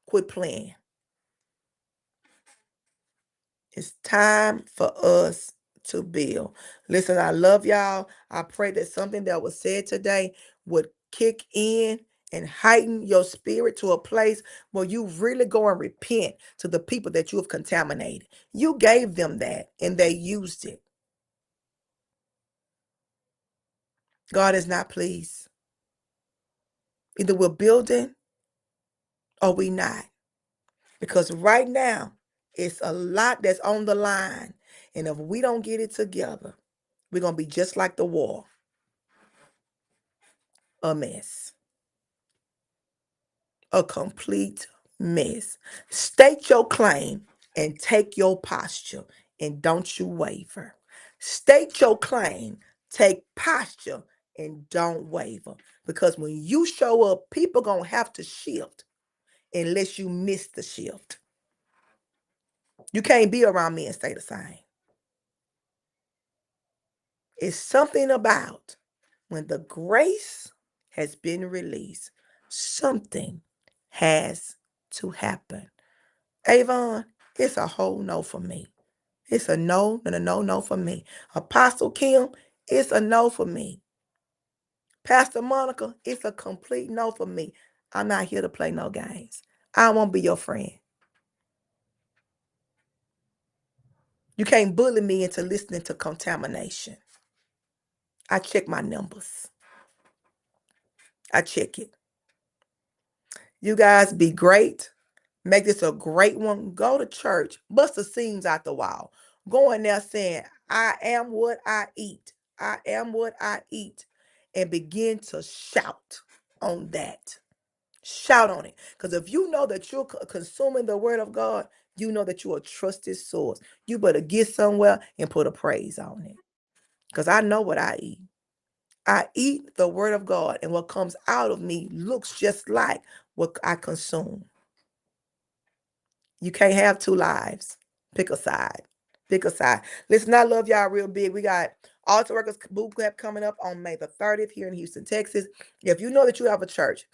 S1: Quit playing. It's time for us to build. Listen, I love y'all. I pray that something that was said today would kick in and heighten your spirit to a place where you really go and repent to the people that you have contaminated. You gave them that and they used it. God is not pleased. Either we're building or we not. Because right now, it's a lot that's on the line. And if we don't get it together, we're going to be just like the war, a mess, a complete mess. State your claim and take your posture, and don't you waver. State your claim, take posture, and don't waver. Because when you show up, people going to have to shift unless you miss the shift. You can't be around me and stay the same. It's something about when the grace has been released, something has to happen. Avon, it's a whole no for me. It's a no, and a no, no for me. Apostle Kim, it's a no for me. Pastor Monica, it's a complete no for me. I'm not here to play no games. I won't be your friend. You can't bully me into listening to contamination. I check my numbers. I check it. You guys be great. Make this a great one. Go to church. Bust the seams out the wall. Go in there saying, I am what I eat. I am what I eat. And begin to shout on that. Shout on it. Because if you know that you're consuming the word of God, you know that you're a trusted source. You better get somewhere and put a praise on it. Because I know what I eat. I eat the word of God, and what comes out of me looks just like what I consume. You can't have two lives. Pick a side. Pick a side. Listen, I love y'all real big. We got Altar Workers Boot Camp coming up on May the 30th here in Houston, Texas. If you know that you have a church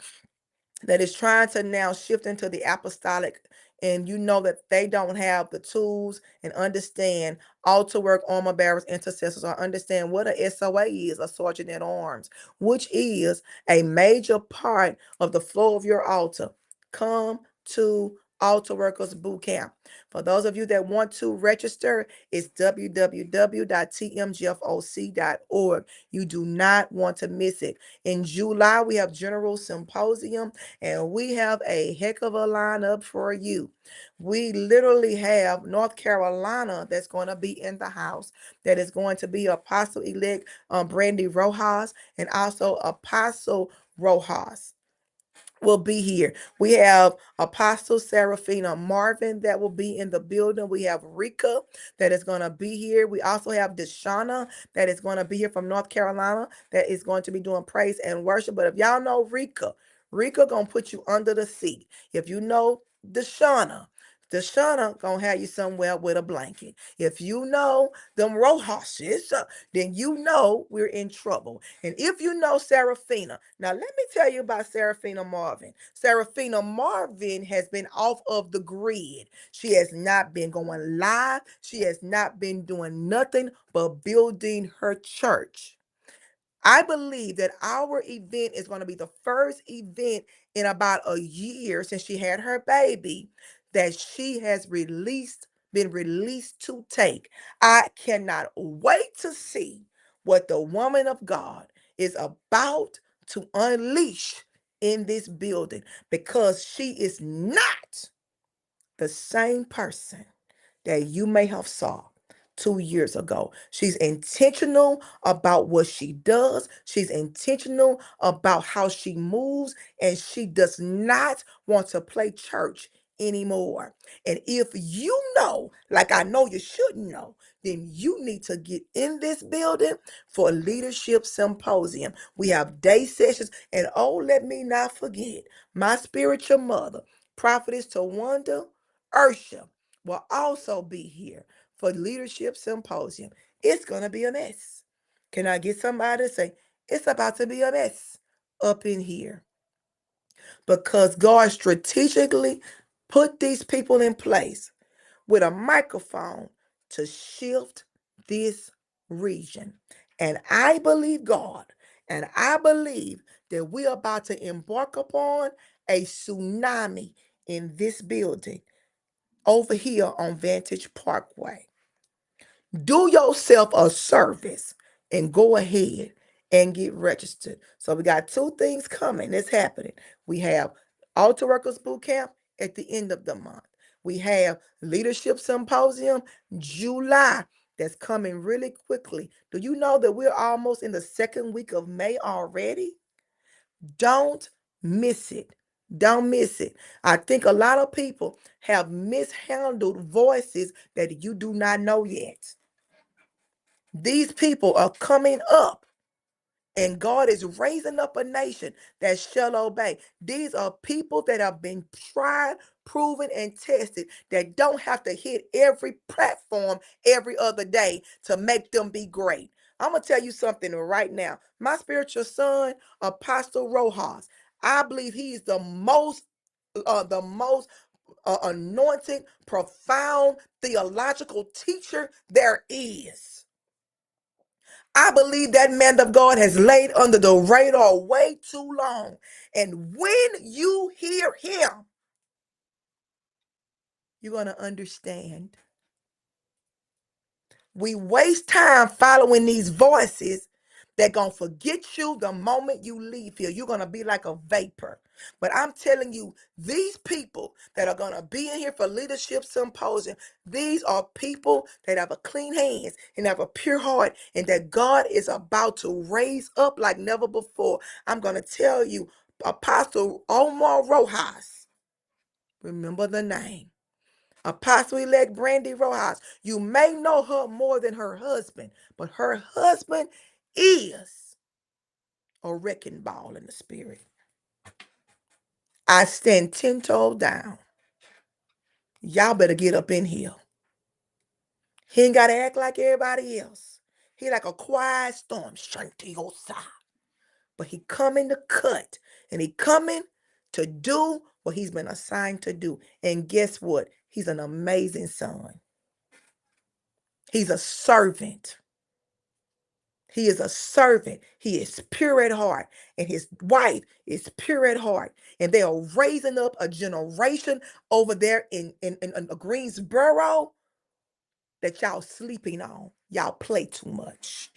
S1: that is trying to now shift into the apostolic, and you know that they don't have the tools and understand altar work, armor bearers, intercessors, or understand what a SOA is, a sergeant at arms, which is a major part of the flow of your altar, come to Altar Workers Boot Camp. For those of you that want to register, it's www.tmgfoc.org. You do not want to miss it. In July, we have General Symposium, and we have a heck of a lineup for you. We literally have North Carolina that's going to be in the house. That is going to be Apostle-elect Brandy Rojas, and also Apostle Rojas will be here. We have Apostle Serafina Marvin that will be in the building. We have Rika that is going to be here. We also have Deshauna that is going to be here from North Carolina that is going to be doing praise and worship. But if y'all know Rika, Rika going to put you under the seat. If you know Deshauna gonna have you somewhere with a blanket. If you know them Rojas's, then you know we're in trouble. And if you know Serafina, now let me tell you about Serafina Marvin. Serafina Marvin has been off of the grid. She has not been going live. She has not been doing nothing but building her church. I believe that our event is going to be the first event in about a year since she had her baby that she has been released to take. I cannot wait to see what the woman of God is about to unleash in this building, because she is not the same person that you may have saw 2 years ago. She's intentional about what she does. She's intentional about how she moves, and she does not want to play church anymore. And if you know, like I know you should know, then you need to get in this building for Leadership Symposium. We have day sessions, and oh, let me not forget, my spiritual mother, Prophetess Tawanda Ursha, will also be here for Leadership Symposium. It's going to be a mess. Can I get somebody to say, it's about to be a mess up in here? Because God strategically put these people in place with a microphone to shift this region. And I believe God, and I believe that we're about to embark upon a tsunami in this building over here on Vantage Parkway. Do yourself a service and go ahead and get registered. So we got two things coming that's happening. We have Altar Workers Boot Camp at the end of the month. We have Leadership Symposium July that's coming really quickly. Do you know that we're almost in the second week of May already? Don't miss it. Don't miss it. I think a lot of people have mishandled voices that you do not know yet. These people are coming up, and God is raising up a nation that shall obey. These are people that have been tried, proven, and tested that don't have to hit every platform every other day to make them be great. I'm going to tell you something right now. My spiritual son, Apostle Rojas, I believe he is the most anointed, profound theological teacher there is. I believe that man of God has laid under the radar way too long. And when you hear him, you're going to understand. We waste time following these voices that going to forget you the moment you leave here. You're going to be like a vapor. But I'm telling you, these people that are going to be in here for leadership symposium, these are people that have a clean hands and have a pure heart, and that God is about to raise up like never before. I'm going to tell you, Apostle Omar Rojas, remember the name. Apostle-elect Brandy Rojas. You may know her more than her husband, but her husband is a wrecking ball in the spirit. I stand 10 toes down. Y'all better get up in here. He ain't got to act like everybody else. He like a quiet storm. Shanti Osa. But he coming to cut. And he coming to do what he's been assigned to do. And guess what? He's an amazing son. He's a servant. He is a servant. He is pure at heart. And his wife is pure at heart. And they are raising up a generation over there in Greensboro that y'all sleeping on. Y'all play too much.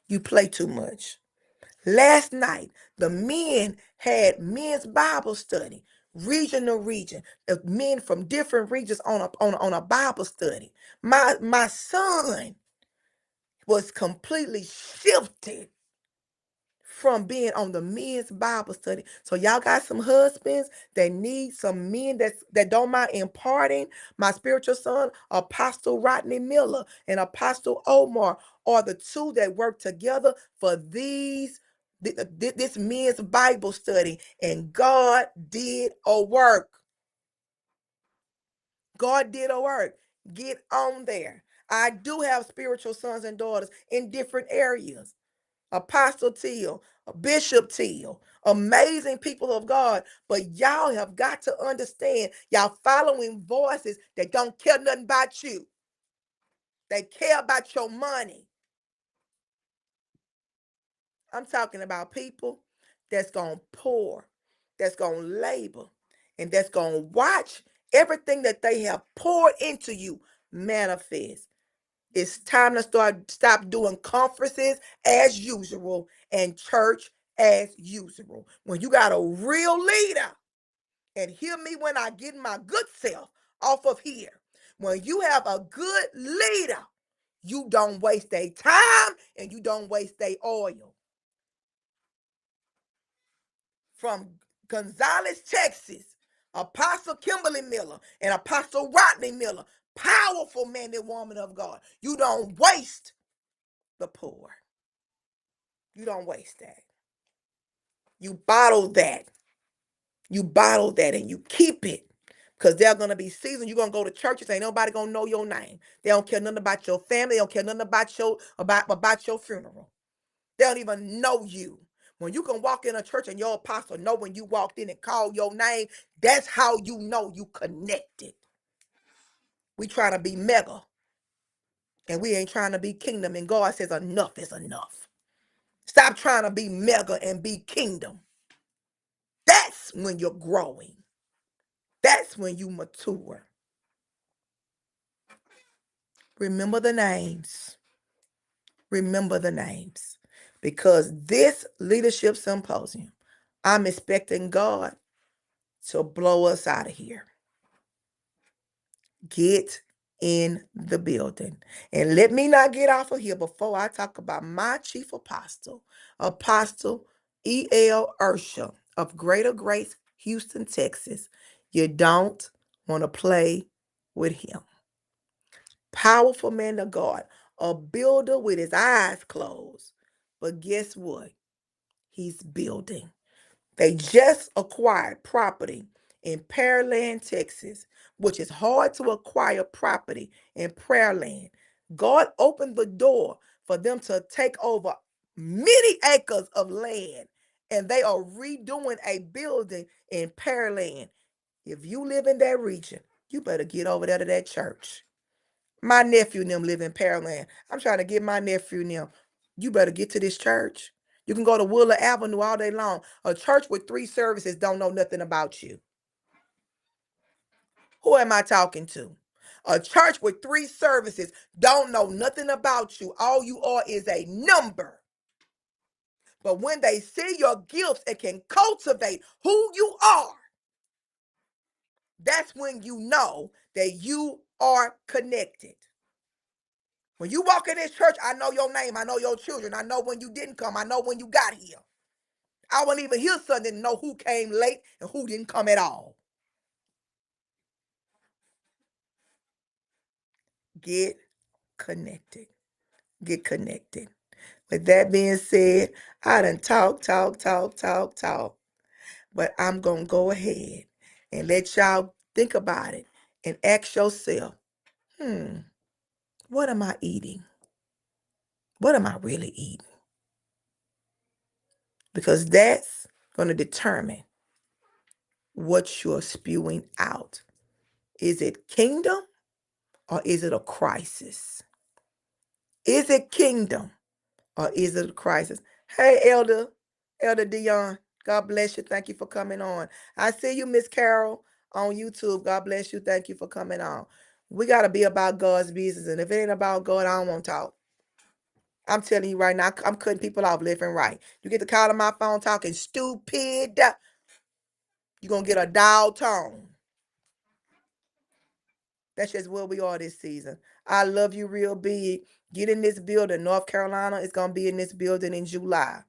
S1: You play too much. Last night, the men had men's Bible study, region to region, of men from different regions on a Bible study. My son was completely shifted from being on the men's Bible study. So y'all got some husbands that need some men that don't mind imparting. My spiritual son, Apostle Rodney Miller and Apostle Omar, are the two that work together for this men's Bible study. And God did a work. God did a work. Get on there. I do have spiritual sons and daughters in different areas. Apostle Teal, Bishop Teal, amazing people of God. But y'all have got to understand, y'all following voices that don't care nothing about you. They care about your money. I'm talking about people that's going to pour, that's going to labor, and that's going to watch everything that they have poured into you manifest. It's time to stop doing conferences as usual and church as usual. When you got a real leader, and hear me when I get my good self off of here. When you have a good leader, you don't waste their time and you don't waste their oil. From Gonzales, Texas, Apostle Kimberly Miller and Apostle Rodney Miller, powerful man and woman of God. You don't waste the poor. You don't waste that. You bottle that. You bottle that and you keep it. Because there are going to be seasons you're going to go to churches, ain't nobody going to know your name. They don't care nothing about your family. They don't care nothing about your funeral. They don't even know you. When you can walk in a church and your apostle know when you walked in and call your name, that's how you know you connected. We trying to be mega, and we ain't trying to be kingdom. And God says enough is enough. Stop trying to be mega and be kingdom. That's when you're growing. That's when you mature. Remember the names. Remember the names. Because this leadership symposium, I'm expecting God to blow us out of here. Get in the building. And let me not get off of here before I talk about my chief apostle, Apostle E.L. Ursha of Greater Grace, Houston, Texas. You don't want to play with him. Powerful man of God, a builder with his eyes closed. But guess what? He's building. They just acquired property in Pearland, Texas, which is hard to acquire property in Pearland. God opened the door for them to take over many acres of land, and they are redoing a building in Pearland. If you live in that region, you better get over there to that church. My nephew and them live in Pearland. I'm trying to get my nephew and them. You better get to this church. You can go to Willer Avenue all day long. A church with 3 services don't know nothing about you. Who am I talking to? A church with 3 services don't know nothing about you. All you are is a number. But when they see your gifts and can cultivate who you are, that's when you know that you are connected. When you walk in this church, I know your name. I know your children. I know when you didn't come. I know when you got here. I wasn't even here Sunday to know who came late and who didn't come at all. Get connected. Get connected. With that being said, I done talk. But I'm going to go ahead and let y'all think about it and ask yourself, what am I eating? What am I really eating? Because that's going to determine what you're spewing out. Is it kingdom or is it a crisis? Is it kingdom or is it a crisis? Hey, Elder Dion, God bless you. Thank you for coming on. I see you, Miss Carol, on YouTube. God bless you. Thank you for coming on. We got to be about God's business. And if it ain't about God, I don't want to talk. I'm telling you right now, I'm cutting people off left and right. You get the call on my phone talking stupid, you're going to get a dial tone. That's just where we are this season. I love you real big. Get in this building. North Carolina is going to be in this building in July.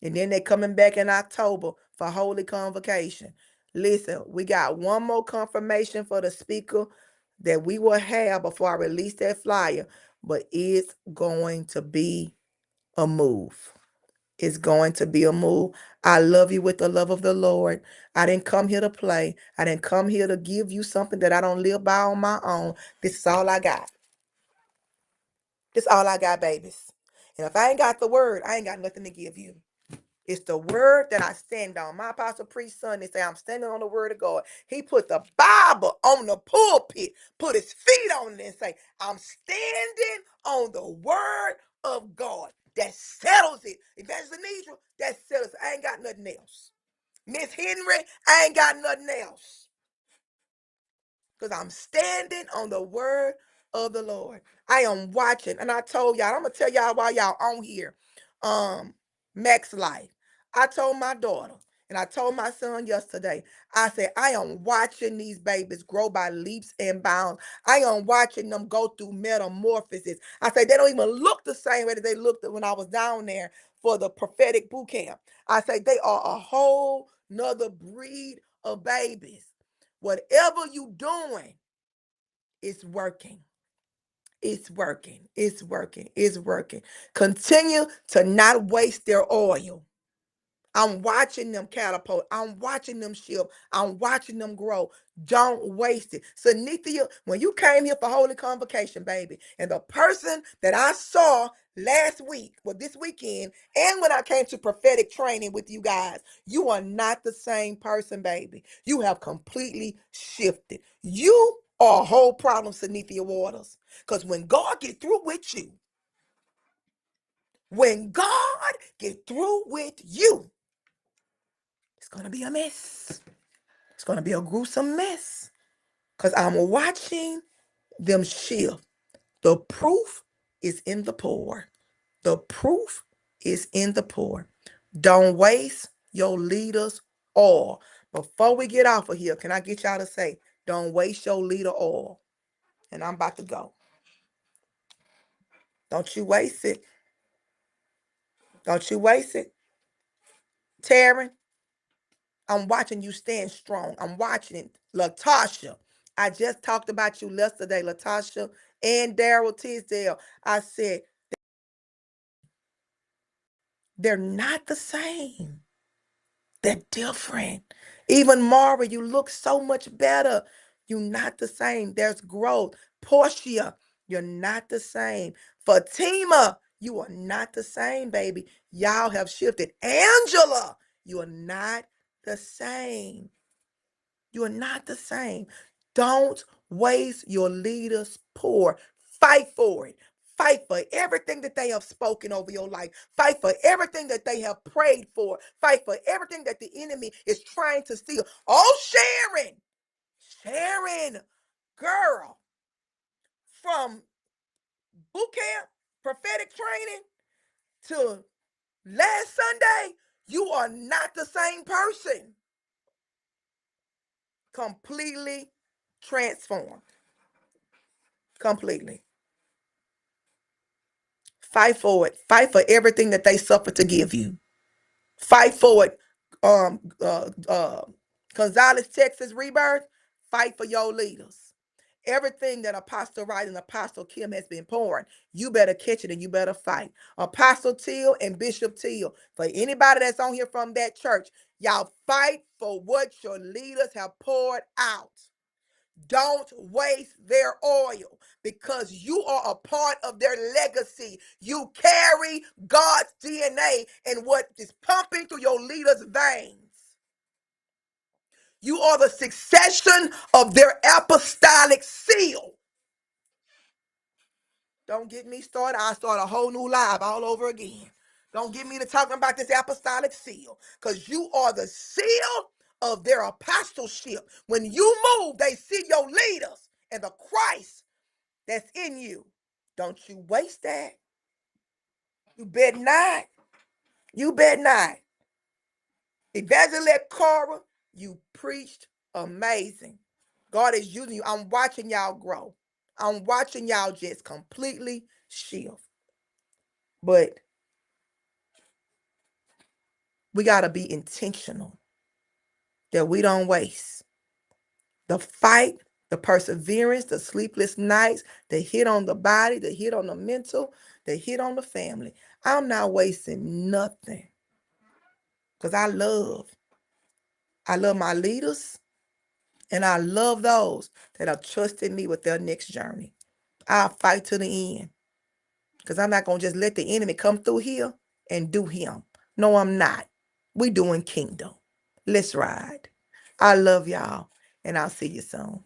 S1: And then they're coming back in October for Holy Convocation. Listen, we got one more confirmation for the speaker that we will have before I release that flyer. But it's going to be a move. It's going to be a move. I love you with the love of the Lord. I didn't come here to play. I didn't come here to give you something that I don't live by on my own. This is all I got. This is all I got, babies. And if I ain't got the word, I ain't got nothing to give you. It's the word that I stand on. My apostle priest son, they say I'm standing on the word of God. He put the Bible on the pulpit, put his feet on it and say, I'm standing on the word of God. That settles it. Evangelist Anitra, that settles it. I ain't got nothing else. Miss Henry, I ain't got nothing else. Because I'm standing on the word of the Lord. I am watching. And I told y'all, I'm going to tell y'all while y'all on here. Max Life. I told my daughter, and I told my son yesterday, I said, I am watching these babies grow by leaps and bounds. I am watching them go through metamorphosis. I said, they don't even look the same way that they looked when I was down there for the prophetic boot camp. I say they are a whole nother breed of babies. Whatever you doing, it's working. It's working. It's working. It's working. Continue to not waste their oil. I'm watching them catapult. I'm watching them shift. I'm watching them grow. Don't waste it. So, Nithya, when you came here for Holy Convocation, baby, and the person that I saw last week, well, this weekend, and when I came to prophetic training with you guys, you are not the same person, baby. You have completely shifted. You are a whole problem, Sanithia Waters. Because when God get through with you, when God get through with you, it's going to be a mess. It's going to be a gruesome mess because I'm watching them shift. The proof is in the pour. The proof is in the pour. Don't waste your leader's oil. Before we get off of here, can I get y'all to say, don't waste your leader oil. and I'm about to go. Don't you waste it. Don't you waste it. Taryn, I'm watching you stand strong. I'm watching it. Latasha, I just talked about you yesterday, Latasha and Daryl Tisdale. I said, they're not the same. They're different. Even Mara, you look so much better. You're not the same. There's growth. Portia, you're not the same. Fatima, you are not the same, baby. Y'all have shifted. Angela, you are not the same. You are not the same. Don't waste your leaders' pour. Fight for it. Fight for everything that they have spoken over your life. Fight for everything that they have prayed for. Fight for everything that the enemy is trying to steal. Oh, Sharon, girl, from boot camp, prophetic training to last Sunday, you are not the same person. Completely transformed. Completely. Fight for it. Fight for everything that they suffer to give you. Fight for it. Um, uh, uh, Gonzalez, Texas Rebirth. Fight for your leaders. Everything that Apostle Wright and Apostle Kim has been pouring, you better catch it and you better fight. Apostle Till and Bishop Till, for anybody that's on here from that church, y'all fight for what your leaders have poured out. Don't waste their oil because you are a part of their legacy. You carry God's DNA and what is pumping through your leaders' veins. You are the succession of their apostolic seal. Don't get me started. I'll start a whole new live all over again. Don't get me to talking about this apostolic seal because you are the seal of their apostleship. When you move, they see your leaders and the Christ that's in you. Don't you waste that. You bet not. You bet not. Evangelist Cora, you preached amazing. God is using you. I'm watching y'all grow. I'm watching y'all just completely shift. But we got to be intentional that we don't waste the fight, the perseverance, the sleepless nights, the hit on the body, the hit on the mental, the hit on the family. I'm not wasting nothing because I love my leaders and I love those that have trusted me with their next journey. I'll fight to the end because I'm not going to just let the enemy come through here and do him. No, I'm not. We doing kingdom. Let's ride. I love y'all and I'll see you soon.